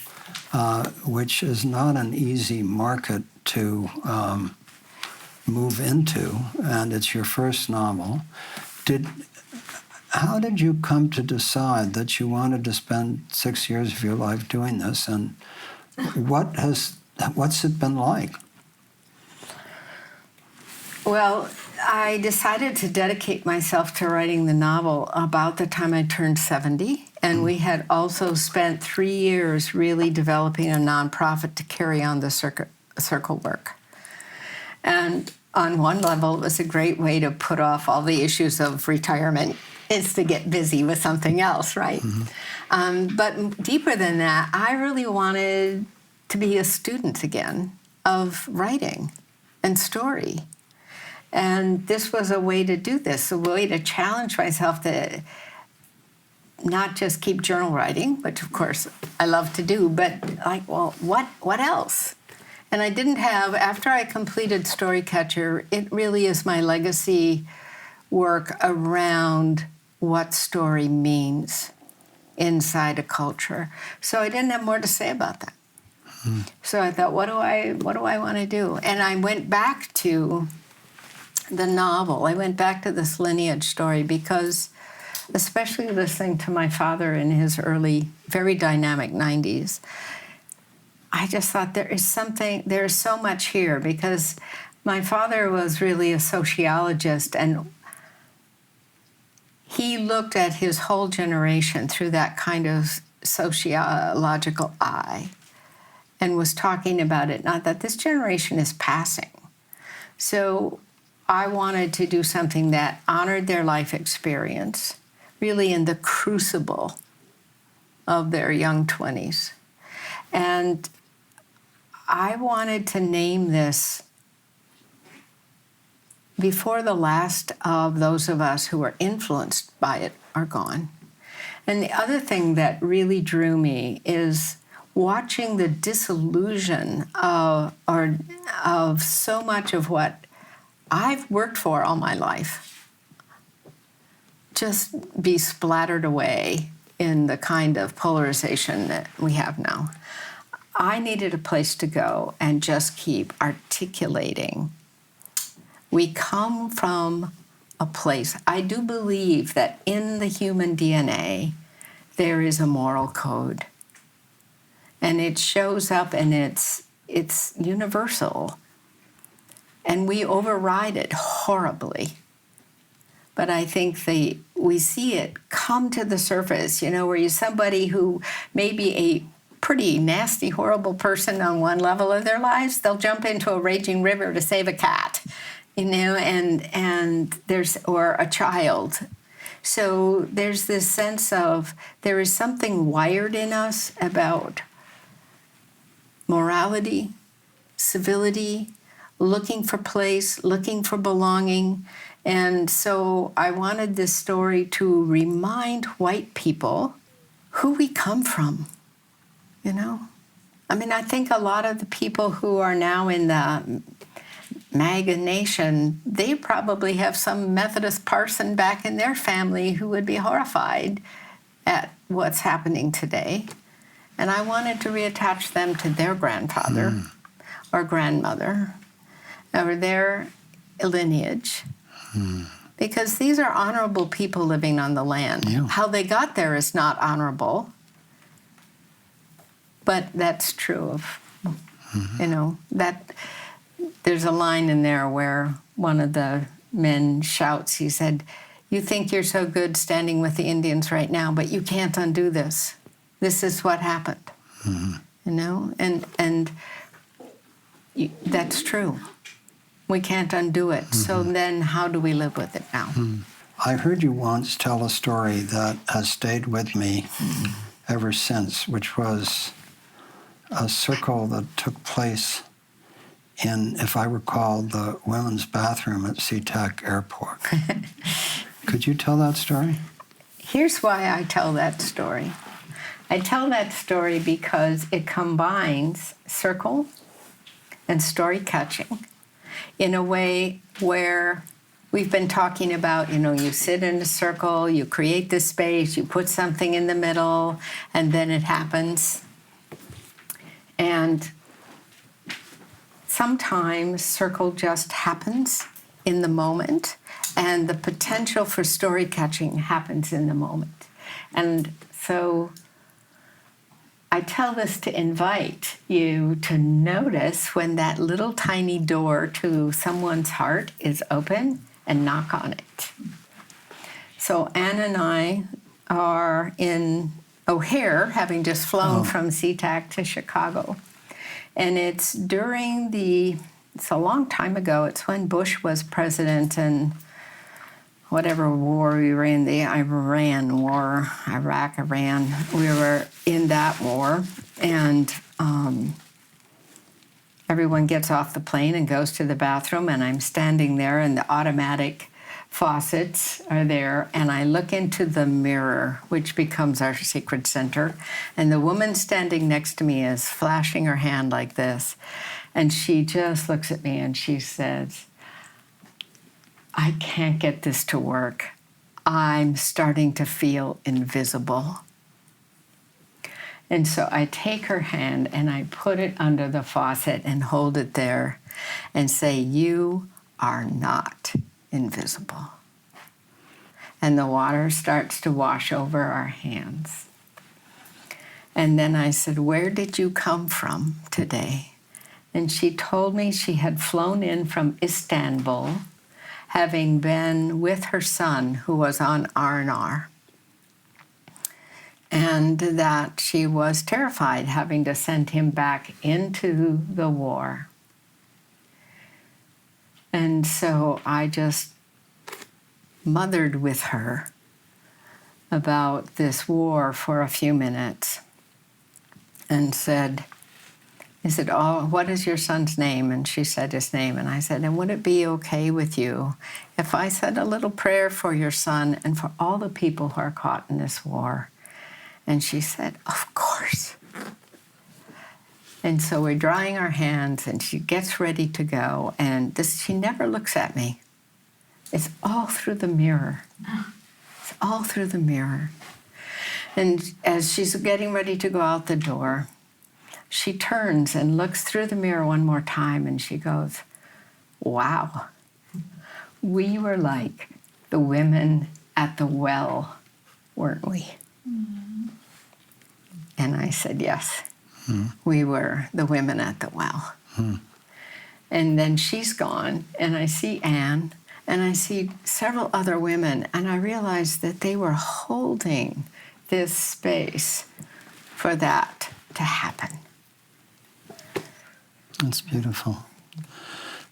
which is not an easy market to move into, and it's your first novel. How did you come to decide that you wanted to spend 6 years of your life doing this, and what's it been like? Well, I decided to dedicate myself to writing the novel about the time I turned 70. And we had also spent 3 years really developing a nonprofit to carry on the circle work. And on one level, it was a great way to put off all the issues of retirement, is to get busy with something else, right? But deeper than that, I really wanted to be a student again of writing and story. And this was a way to do this, a way to challenge myself to not just keep journal writing, which of course I love to do, but like, well, what else? And I didn't have, after I completed Storycatcher, it really is my legacy work around what story means inside a culture. So I didn't have more to say about that. So I thought, what do I want to do? And I went back to the novel. I went back to this lineage story because, especially listening to my father in his early, very dynamic 90s, I just thought there's so much here, because my father was really a sociologist, and he looked at his whole generation through that kind of sociological eye and was talking about it, not that this generation is passing. So I wanted to do something that honored their life experience, really in the crucible of their young 20s. And I wanted to name this before the last of those of us who were influenced by it are gone. And the other thing that really drew me is watching the disillusion of so much of what I've worked for all my life just be splattered away in the kind of polarization that we have now. I needed a place to go and just keep articulating. We come from a place, I do believe that in the human DNA, there is a moral code. And it shows up, and it's universal. And we override it horribly. But I think we see it come to the surface, where you're somebody who may be a pretty nasty, horrible person on one level of their lives, they'll jump into a raging river to save a cat, and or a child. So there's this sense of there is something wired in us about morality, civility, looking for place, looking for belonging. And so I wanted this story to remind white people who we come from, I think a lot of the people who are now in the MAGA nation, they probably have some Methodist parson back in their family who would be horrified at what's happening today. And I wanted to reattach them to their grandfather or grandmother or their lineage. Because these are honorable people living on the land. Yeah. How they got there is not honorable, but that's true of, that there's a line in there where one of the men shouts, he said, "You think you're so good standing with the Indians right now, but you can't undo this. This is what happened." And that's true. We can't undo it. So then how do we live with it now? I heard you once tell a story that has stayed with me ever since, which was a circle that took place in, if I recall, the women's bathroom at SeaTac Airport. Could you tell that story? Here's why I tell that story. I tell that story because it combines circle and story catching in a way where we've been talking about, you sit in a circle, you create this space, you put something in the middle, and then it happens. And sometimes circle just happens in the moment, and the potential for story catching happens in the moment. And so I tell this to invite you to notice when that little tiny door to someone's heart is open and knock on it. So Anne and I are in O'Hare, having just flown from SeaTac to Chicago. And it's a long time ago. It's when Bush was president and whatever war we were in, the Iran war, Iran, we were in that war. And everyone gets off the plane and goes to the bathroom, and I'm standing there, and the automatic faucets are there, and I look into the mirror, which becomes our secret center, and the woman standing next to me is flashing her hand like this, and she just looks at me and she says, I can't get this to work. I'm starting to feel invisible. And so I take her hand and I put it under the faucet and hold it there and say, you are not invisible. And the water starts to wash over our hands. And then I said, where did you come from today? And she told me she had flown in from Istanbul, having been with her son who was on R&R. And that she was terrified having to send him back into the war. And so I just mothered with her about this war for a few minutes and said, what is your son's name? And she said his name. And I said, and would it be okay with you if I said a little prayer for your son and for all the people who are caught in this war? And she said, of course. And so we're drying our hands, and she gets ready to go. And she never looks at me. It's all through the mirror. It's all through the mirror. And as she's getting ready to go out the door, she turns and looks through the mirror one more time, and she goes, wow, we were like the women at the well, weren't we? Mm-hmm. And I said, yes, we were the women at the well. Mm. And then she's gone, and I see Anne, and I see several other women, and I realized that they were holding this space for that to happen. That's beautiful.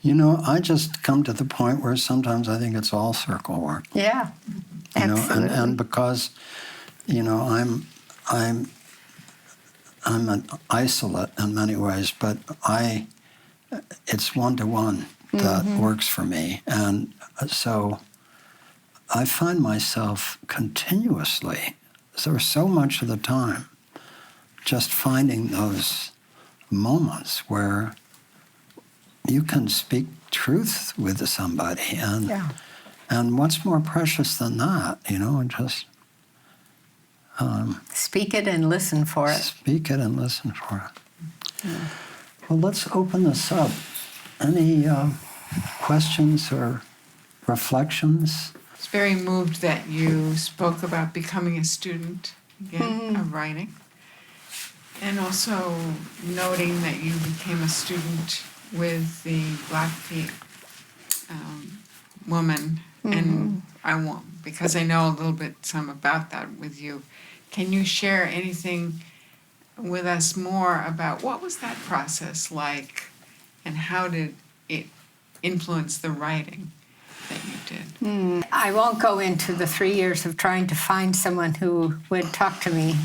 You know, I just come to the point where sometimes I think it's all circle work. Yeah, absolutely. And because, I'm an isolate in many ways, but it's one-to-one that works for me. And so I find myself continuously, so much of the time, just finding those moments where you can speak truth with somebody. And what's more precious than that, just... speak it and listen for it. Speak it and listen for it. Yeah. Well, let's open this up. Any questions or reflections? I was very moved that you spoke about becoming a student again of writing, and also noting that you became a student with the Blackfeet woman, and I want, because I know a little bit some about that with you. Can you share anything with us more about what was that process like, and how did it influence the writing that you did? I won't go into the 3 years of trying to find someone who would talk to me.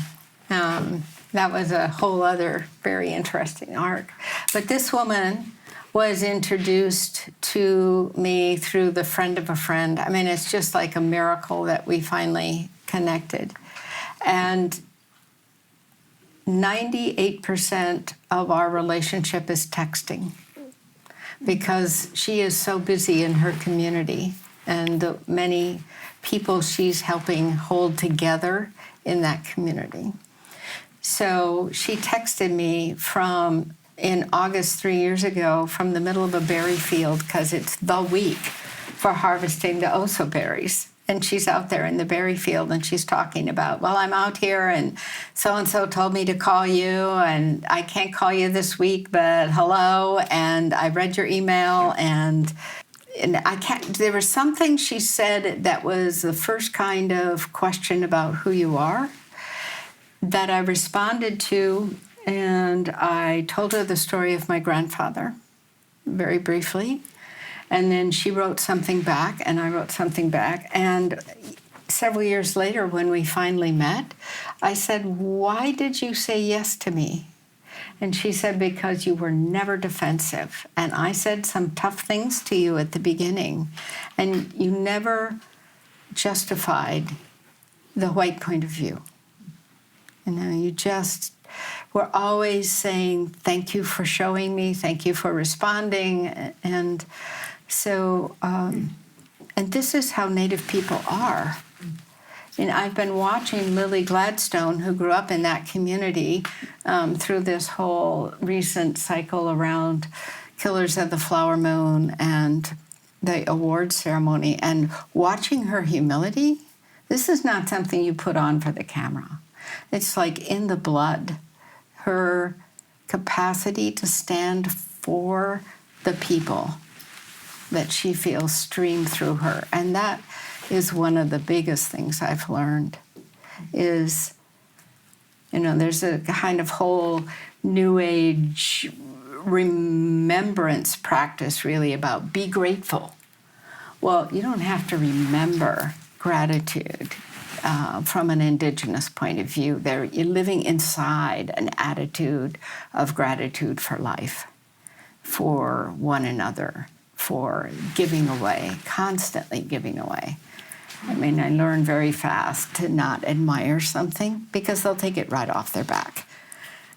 That was a whole other very interesting arc. But this woman was introduced to me through the friend of a friend. I mean, it's just like a miracle that we finally connected. And 98% of our relationship is texting, because she is so busy in her community and the many people she's helping hold together in that community. So she texted me in August 3 years ago from the middle of a berry field, because it's the week for harvesting the oso berries. And she's out there in the berry field, and she's talking about, well, I'm out here, and so told me to call you, and I can't call you this week, but hello, and I read your email, and I can't, there was something she said that was the first kind of question about who you are that I responded to, and I told her the story of my grandfather, very briefly. And then she wrote something back, and I wrote something back. And several years later, when we finally met, I said, "Why did you say yes to me?" And she said, "Because you were never defensive. And I said some tough things to you at the beginning, and you never justified the white point of view. You know, you just were always saying, thank you for showing me, thank you for responding." And so, and this is how Native people are. And I've been watching Lily Gladstone, who grew up in that community, through this whole recent cycle around Killers of the Flower Moon and the award ceremony, and watching her humility. This is not something you put on for the camera. It's like in the blood. Her capacity to stand for the people that she feels stream through her. And that is one of the biggest things I've learned is, you know, there's a kind of whole New Age remembrance practice really about be grateful. Well, you don't have to remember gratitude from an Indigenous point of view. You're living inside an attitude of gratitude for life, for one another, for giving away, constantly giving away. I mean, I learned very fast to not admire something because they'll take it right off their back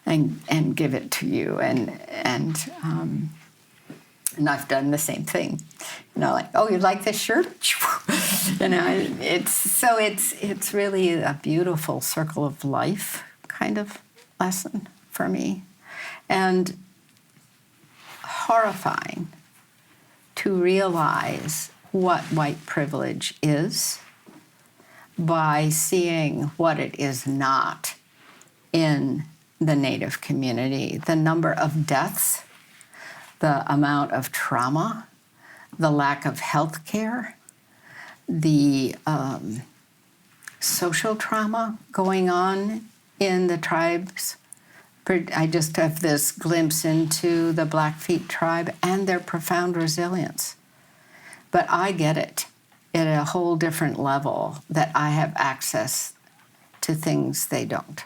and give it to you. And I've done the same thing. You know, like, oh, you like this shirt? You know, it's really a beautiful circle of life kind of lesson for me. And horrifying to realize what white privilege is by seeing what it is not in the Native community. The number of deaths, the amount of trauma, the lack of health care, the social trauma going on in the tribes. I just have this glimpse into the Blackfeet tribe and their profound resilience. But I get it at a whole different level that I have access to things they don't.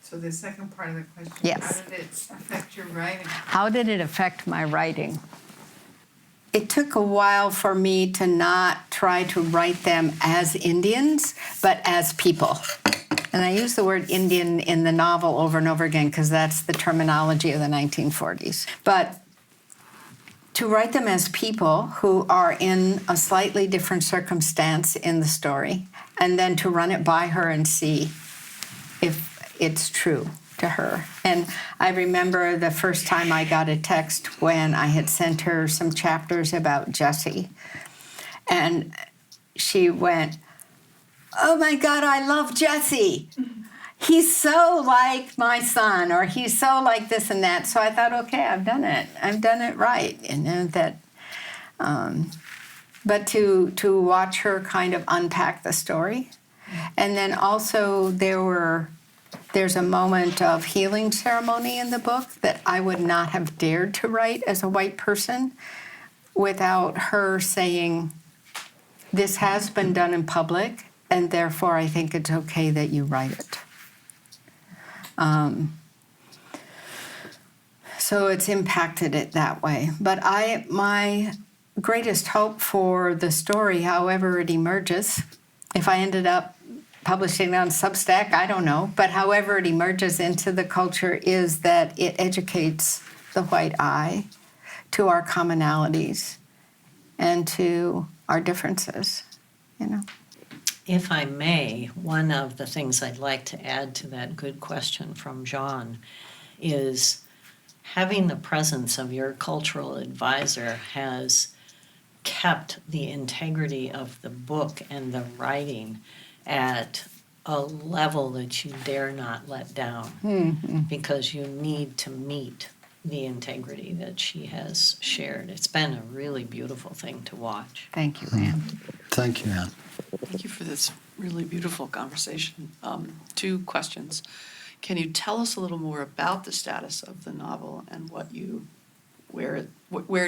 So the second part of the question, Yes. How did it affect your writing? How did it affect my writing? It took a while for me to not try to write them as Indians, but as people. And I use the word Indian in the novel over and over again because that's the terminology of the 1940s. But to write them as people who are in a slightly different circumstance in the story, and then to run it by her and see if it's true to her. And I remember the first time I got a text when I had sent her some chapters about Jesse, and she went, "Oh my God, I love Jesse. He's so like my son," or "he's so like this and that." So I thought, okay, I've done it right. You know, that, but to watch her kind of unpack the story. And then also there's a moment of healing ceremony in the book that I would not have dared to write as a white person without her saying, "This has been done in public, and therefore I think it's okay that you write it." So it's impacted it that way. But my greatest hope for the story, however it emerges, if I ended up publishing it on Substack, I don't know, but however it emerges into the culture, is that it educates the white eye to our commonalities and to our differences, you know. If I may, one of the things I'd like to add to that good question from John is having the presence of your cultural advisor has kept the integrity of the book and the writing at a level that you dare not let down, because you need to meet the integrity that she has shared. It's been a really beautiful thing to watch. Thank you, Anne. Thank you, Anne. Thank you for this really beautiful conversation. 2 questions. Can you tell us a little more about the status of the novel and where it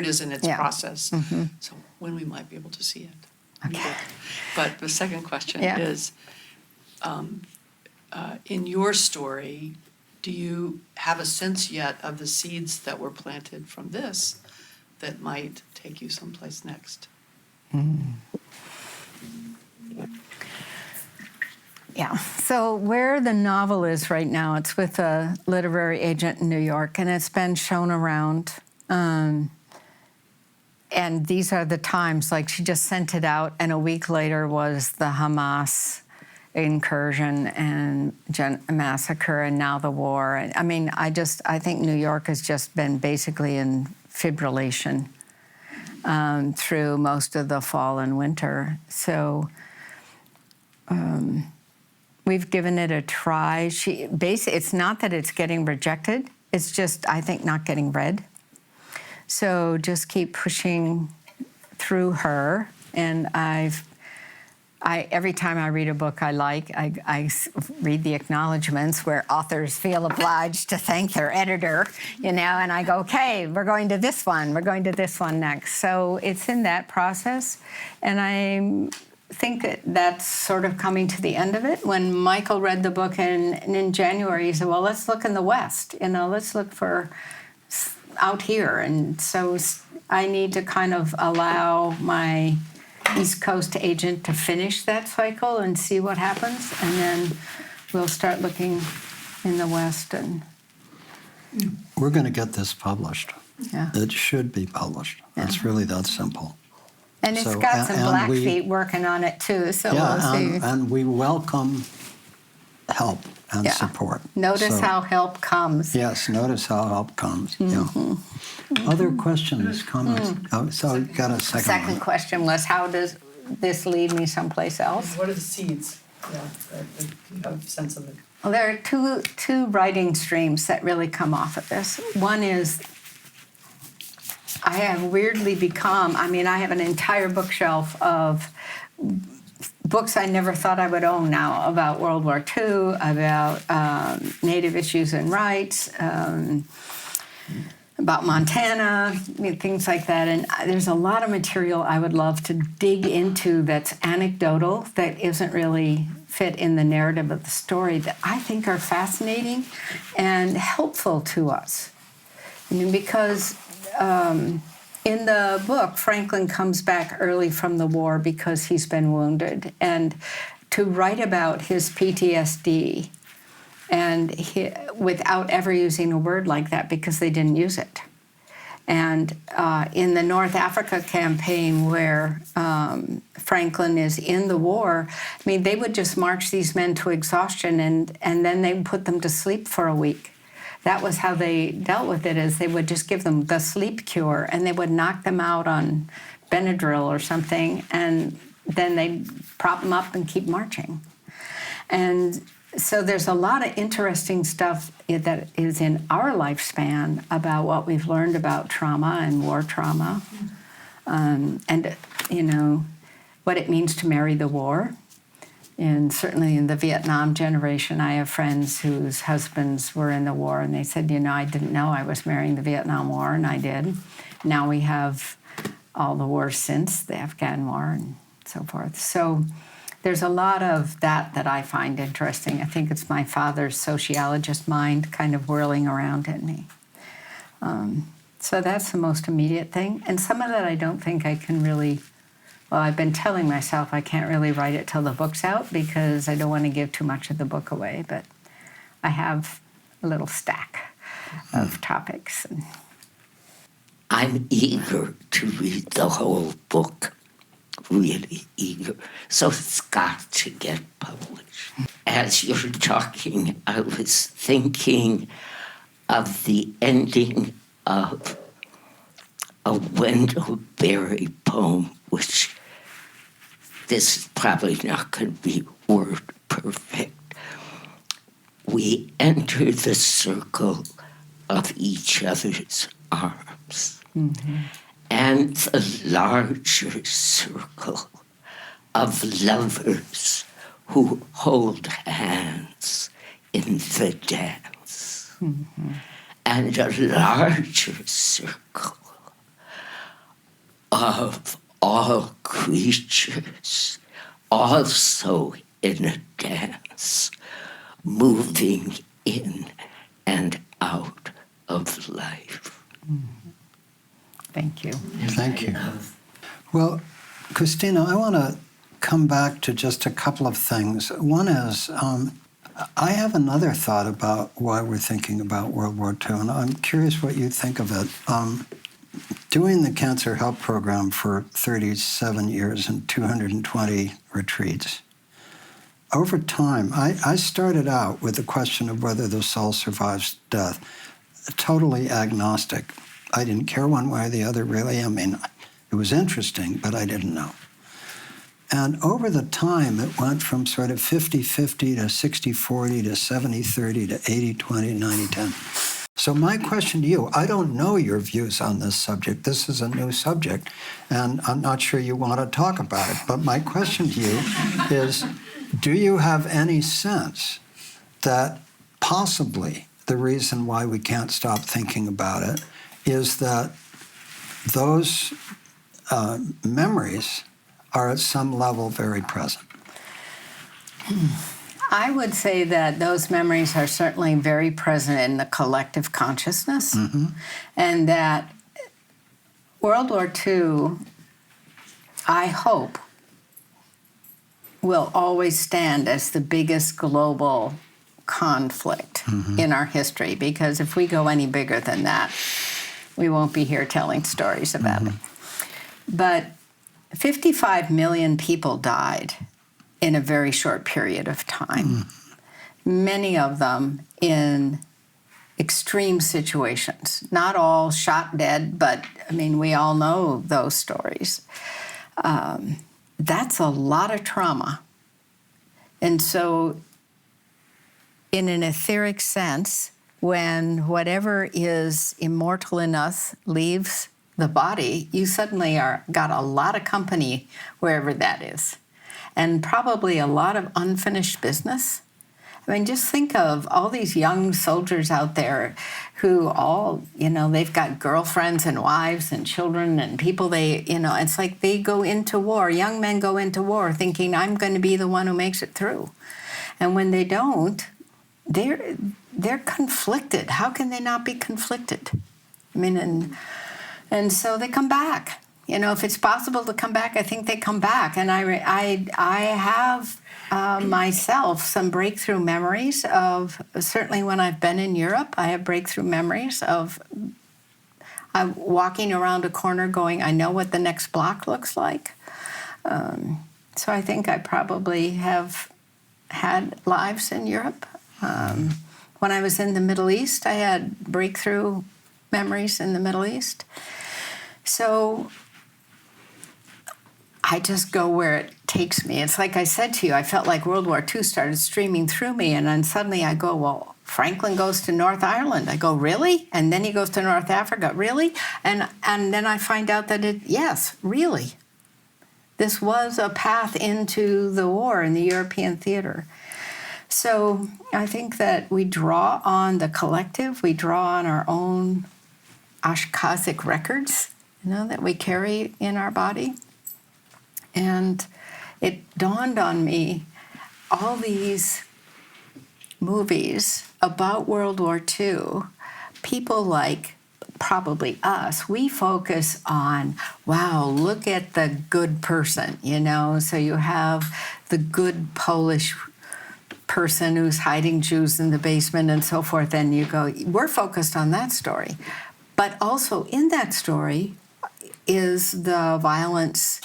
is in its process? So when we might be able to see it. Okay. But the second question Yeah. is, in your story, do you have a sense yet of the seeds that were planted from this that might take you someplace next? Yeah. So where the novel is right now, it's with a literary agent in New York, and it's been shown around. And these are the times, like she just sent it out, and a week later was the Hamas incursion and massacre, and now the war. And I mean, I think New York has just been basically in fibrillation through most of the fall and winter. So we've given it a try. It's not that it's getting rejected. It's just, I think, not getting read. So just keep pushing through her. And every time I read a book I like, I read the acknowledgments where authors feel obliged to thank their editor, and I go, okay, we're going to this one next. So it's in that process, and I think that's sort of coming to the end of it. When Michael read the book in January, he said, well, let's look in the West, let's look for out here. And so I need to kind of allow my East Coast agent to finish that cycle and see what happens, and then we'll start looking in the West. And We're going to get this published. yeah, It should be published. It's really that simple. and it's So, got some and Blackfeet working on it too. So we'll see. and we welcome help and Yeah. support. Notice So- how help comes. Yes, notice how help comes. Yeah. Other questions, comments? Oh, so you got a second Second one. question was, how does this lead me someplace else? What are the seeds? Yeah, that you have a sense of it. Well, there are two writing streams that really come off of this. One is I have weirdly become, I have an entire bookshelf of books I never thought I would own now about World War II, about Native issues and rights, about Montana, things like that. And there's a lot of material I would love to dig into that's anecdotal, that isn't really fit in the narrative of the story, that I think are fascinating and helpful to us. Because in the book, Franklin comes back early from the war because he's been wounded. And to write about his PTSD and without ever using a word like that, because they didn't use it. And in the North Africa campaign, where Franklin is in the war, they would just march these men to exhaustion, and then they would put them to sleep for a week. That was how they dealt with it, is they would just give them the sleep cure, and they would knock them out on Benadryl or something, and then they'd prop them up and keep marching. And so there's a lot of interesting stuff that is in our lifespan about what we've learned about trauma and war trauma, and what it means to marry the war. And certainly in the Vietnam generation, I have friends whose husbands were in the war, and they said, I didn't know I was marrying the Vietnam War, and I did. Now we have all the wars since, the Afghan War and so forth. So there's a lot of that I find interesting. I think it's my father's sociologist mind kind of whirling around in me. So that's the most immediate thing. And some of that I don't think I can really, I've been telling myself I can't really write it till the book's out because I don't want to give too much of the book away, but I have a little stack of topics. I'm eager to read the whole book. Really eager. So it's got to get published. As you're talking, I was thinking of the ending of a Wendell Berry poem, which this is probably not going to be word perfect. We enter the circle of each other's arms, and the larger circle of lovers who hold hands in the dance, and a larger circle of all creatures also in a dance, moving in and out of life. Thank you. Thank you. Well, Christina, I want to come back to just a couple of things. One is, I have another thought about why we're thinking about World War II, and I'm curious what you think of it. Doing the Cancer Help Program for 37 years and 220 retreats, over time, I started out with the question of whether the soul survives death, totally agnostic. I didn't care one way or the other, really. I mean, it was interesting, but I didn't know. And over the time, it went from sort of 50-50 to 60-40 to 70-30 to 80-20, 90-10. So my question to you, I don't know your views on this subject. This is a new subject, and I'm not sure you want to talk about it. But my question to you is, do you have any sense that possibly the reason why we can't stop thinking about it is that those memories are at some level very present? I would say that those memories are certainly very present in the collective consciousness, and that World War II, I hope, will always stand as the biggest global conflict in our history, because if we go any bigger than that, we won't be here telling stories about it. But 55 million people died in a very short period of time, many of them in extreme situations. Not all shot dead, but I mean, we all know those stories. That's a lot of trauma. And so, in an etheric sense, when whatever is immortal in us leaves the body, you suddenly got a lot of company wherever that is, and probably a lot of unfinished business. I mean, just think of all these young soldiers out there who all, they've got girlfriends and wives and children and people it's like they go into war. Young men go into war thinking, I'm going to be the one who makes it through. And when they don't, they're conflicted. How can they not be conflicted? I mean, and so they come back. If it's possible to come back, I think they come back. And I have myself some breakthrough memories of, certainly when I've been in Europe, I have breakthrough memories of walking around a corner going, I know what the next block looks like. So I think I probably have had lives in Europe. When I was in the Middle East, I had breakthrough memories in the Middle East. So I just go where it takes me. It's like I said to you, I felt like World War II started streaming through me, and then suddenly I go, well, Franklin goes to North Ireland. I go, really? And then he goes to North Africa, really? And then I find out that yes, really. This was a path into the war in the European theater. So I think that we draw on the collective, we draw on our own Ashkazic records, that we carry in our body. And it dawned on me, all these movies about World War II, people like probably us, we focus on, wow, look at the good person, So you have the good Polish person who's hiding Jews in the basement and so forth, and you go, we're focused on that story. But also in that story is the violence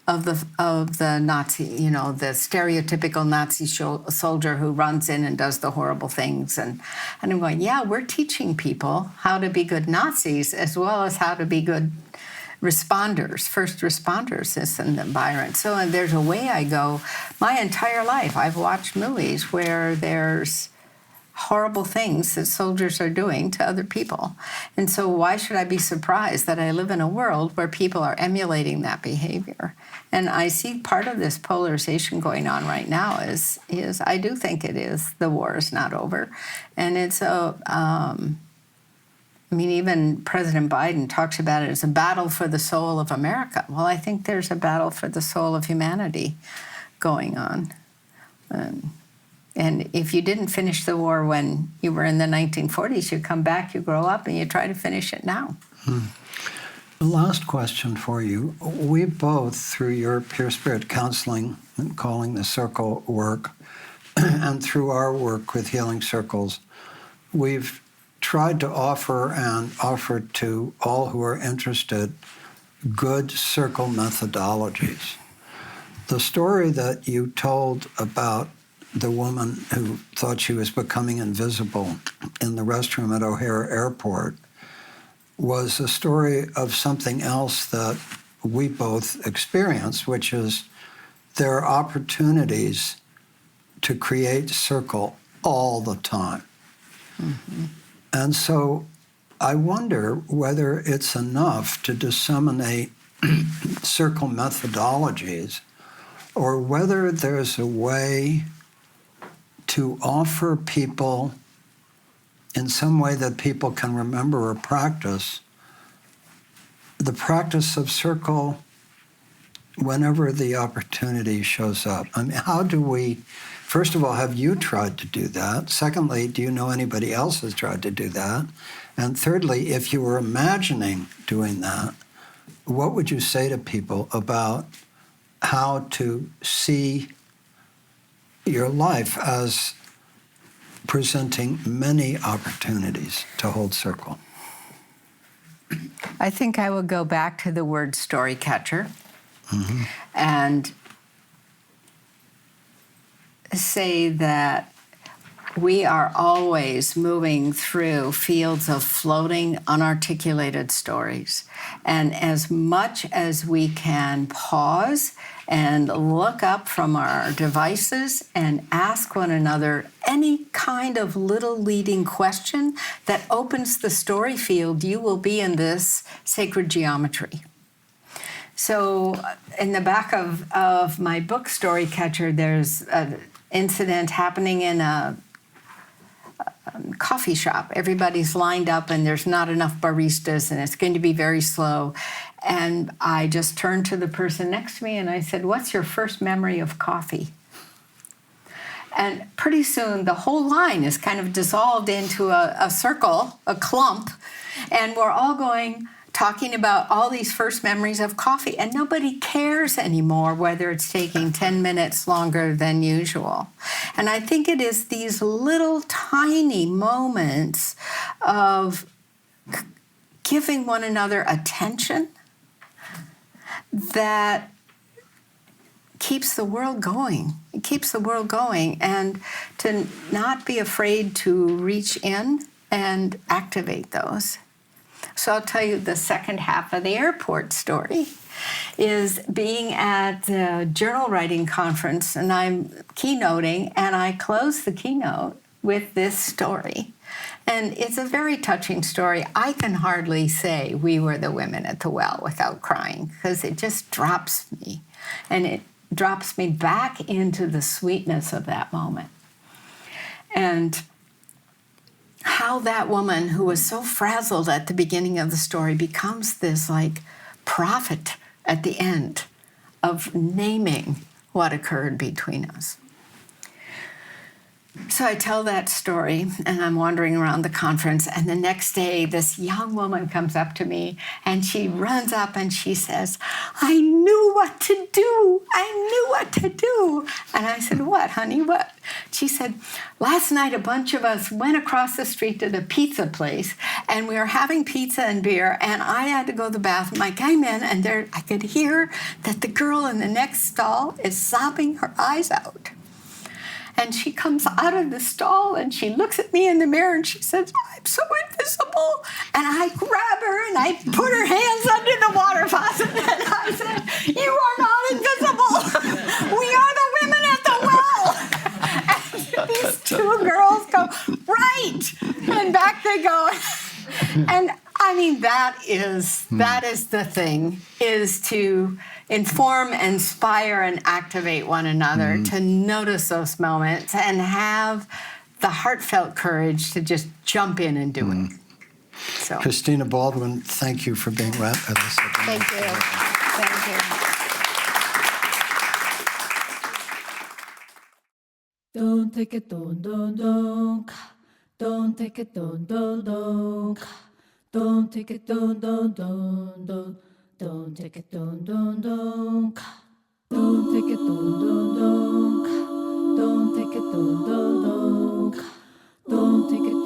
of the Nazi, the stereotypical Nazi soldier who runs in and does the horrible things. And I'm going, yeah, we're teaching people how to be good Nazis as well as how to be good responders, first responders, this and Byron. So and there's a way I go. My entire life, I've watched movies where there's horrible things that soldiers are doing to other people. And so why should I be surprised that I live in a world where people are emulating that behavior? And I see part of this polarization going on right now is I do think it is, the war is not over. And it's even President Biden talks about it as a battle for the soul of America. Well, I think there's a battle for the soul of humanity going on. And if you didn't finish the war when you were in the 1940s, you come back, you grow up, and you try to finish it now. The last question for you. We both, through your Pure Spirit counseling and calling the circle work, and through our work with Healing Circles, we've tried to offer to all who are interested good circle methodologies. The story that you told about the woman who thought she was becoming invisible in the restroom at O'Hare Airport was a story of something else that we both experienced, which is there are opportunities to create circle all the time. Mm-hmm. And so I wonder whether it's enough to disseminate circle methodologies or whether there's a way to offer people in some way that people can remember or practice the practice of circle whenever the opportunity shows up. I mean, how do we, first of all, have you tried to do that? Secondly, do you know anybody else has tried to do that? And thirdly, if you were imagining doing that, what would you say to people about how to see your life as presenting many opportunities to hold circle? I think I would go back to the word storycatcher and say that we are always moving through fields of floating, unarticulated stories. And as much as we can pause and look up from our devices and ask one another any kind of little leading question that opens the story field, you will be in this sacred geometry. So in the back of my book, Storycatcher, there's an incident happening in a coffee shop. Everybody's lined up and there's not enough baristas and it's going to be very slow. And I just turned to the person next to me and I said, "What's your first memory of coffee?" And pretty soon the whole line is kind of dissolved into a circle, a clump, and we're all talking about all these first memories of coffee, and nobody cares anymore whether it's taking 10 minutes longer than usual. And I think it is these little tiny moments of giving one another attention that keeps the world going. It keeps the world going, and to not be afraid to reach in and activate those. So I'll tell you the second half of the airport story is being at the journal writing conference, and I'm keynoting, and I close the keynote with this story. And it's a very touching story. I can hardly say we were the women at the well without crying, because it just drops me. And it drops me back into the sweetness of that moment. And how that woman who was so frazzled at the beginning of the story becomes this prophet at the end of naming what occurred between us. So I tell that story, and I'm wandering around the conference, and the next day, this young woman comes up to me, and she runs up and she says, I knew what to do. I knew what to do. And I said, what, honey, what? She said, last night a bunch of us went across the street to the pizza place, and we were having pizza and beer, and I had to go to the bathroom. I came in, and there I could hear that the girl in the next stall is sobbing her eyes out. And she comes out of the stall and she looks at me in the mirror and she says, I'm so invisible. And I grab her and I put her hands under the water faucet and I said, you are not invisible. We are the women at the well. And these two girls go, right. And back they go. And I mean, that is the thing, is to inform, inspire, and activate one another, to notice those moments and have the heartfelt courage to just jump in and do it. So, Christina Baldwin, thank you for being with us. thank you. Thank you. Don't take it, don't take it, don't take it, don't take it, don't take it, don't take it, don't take it,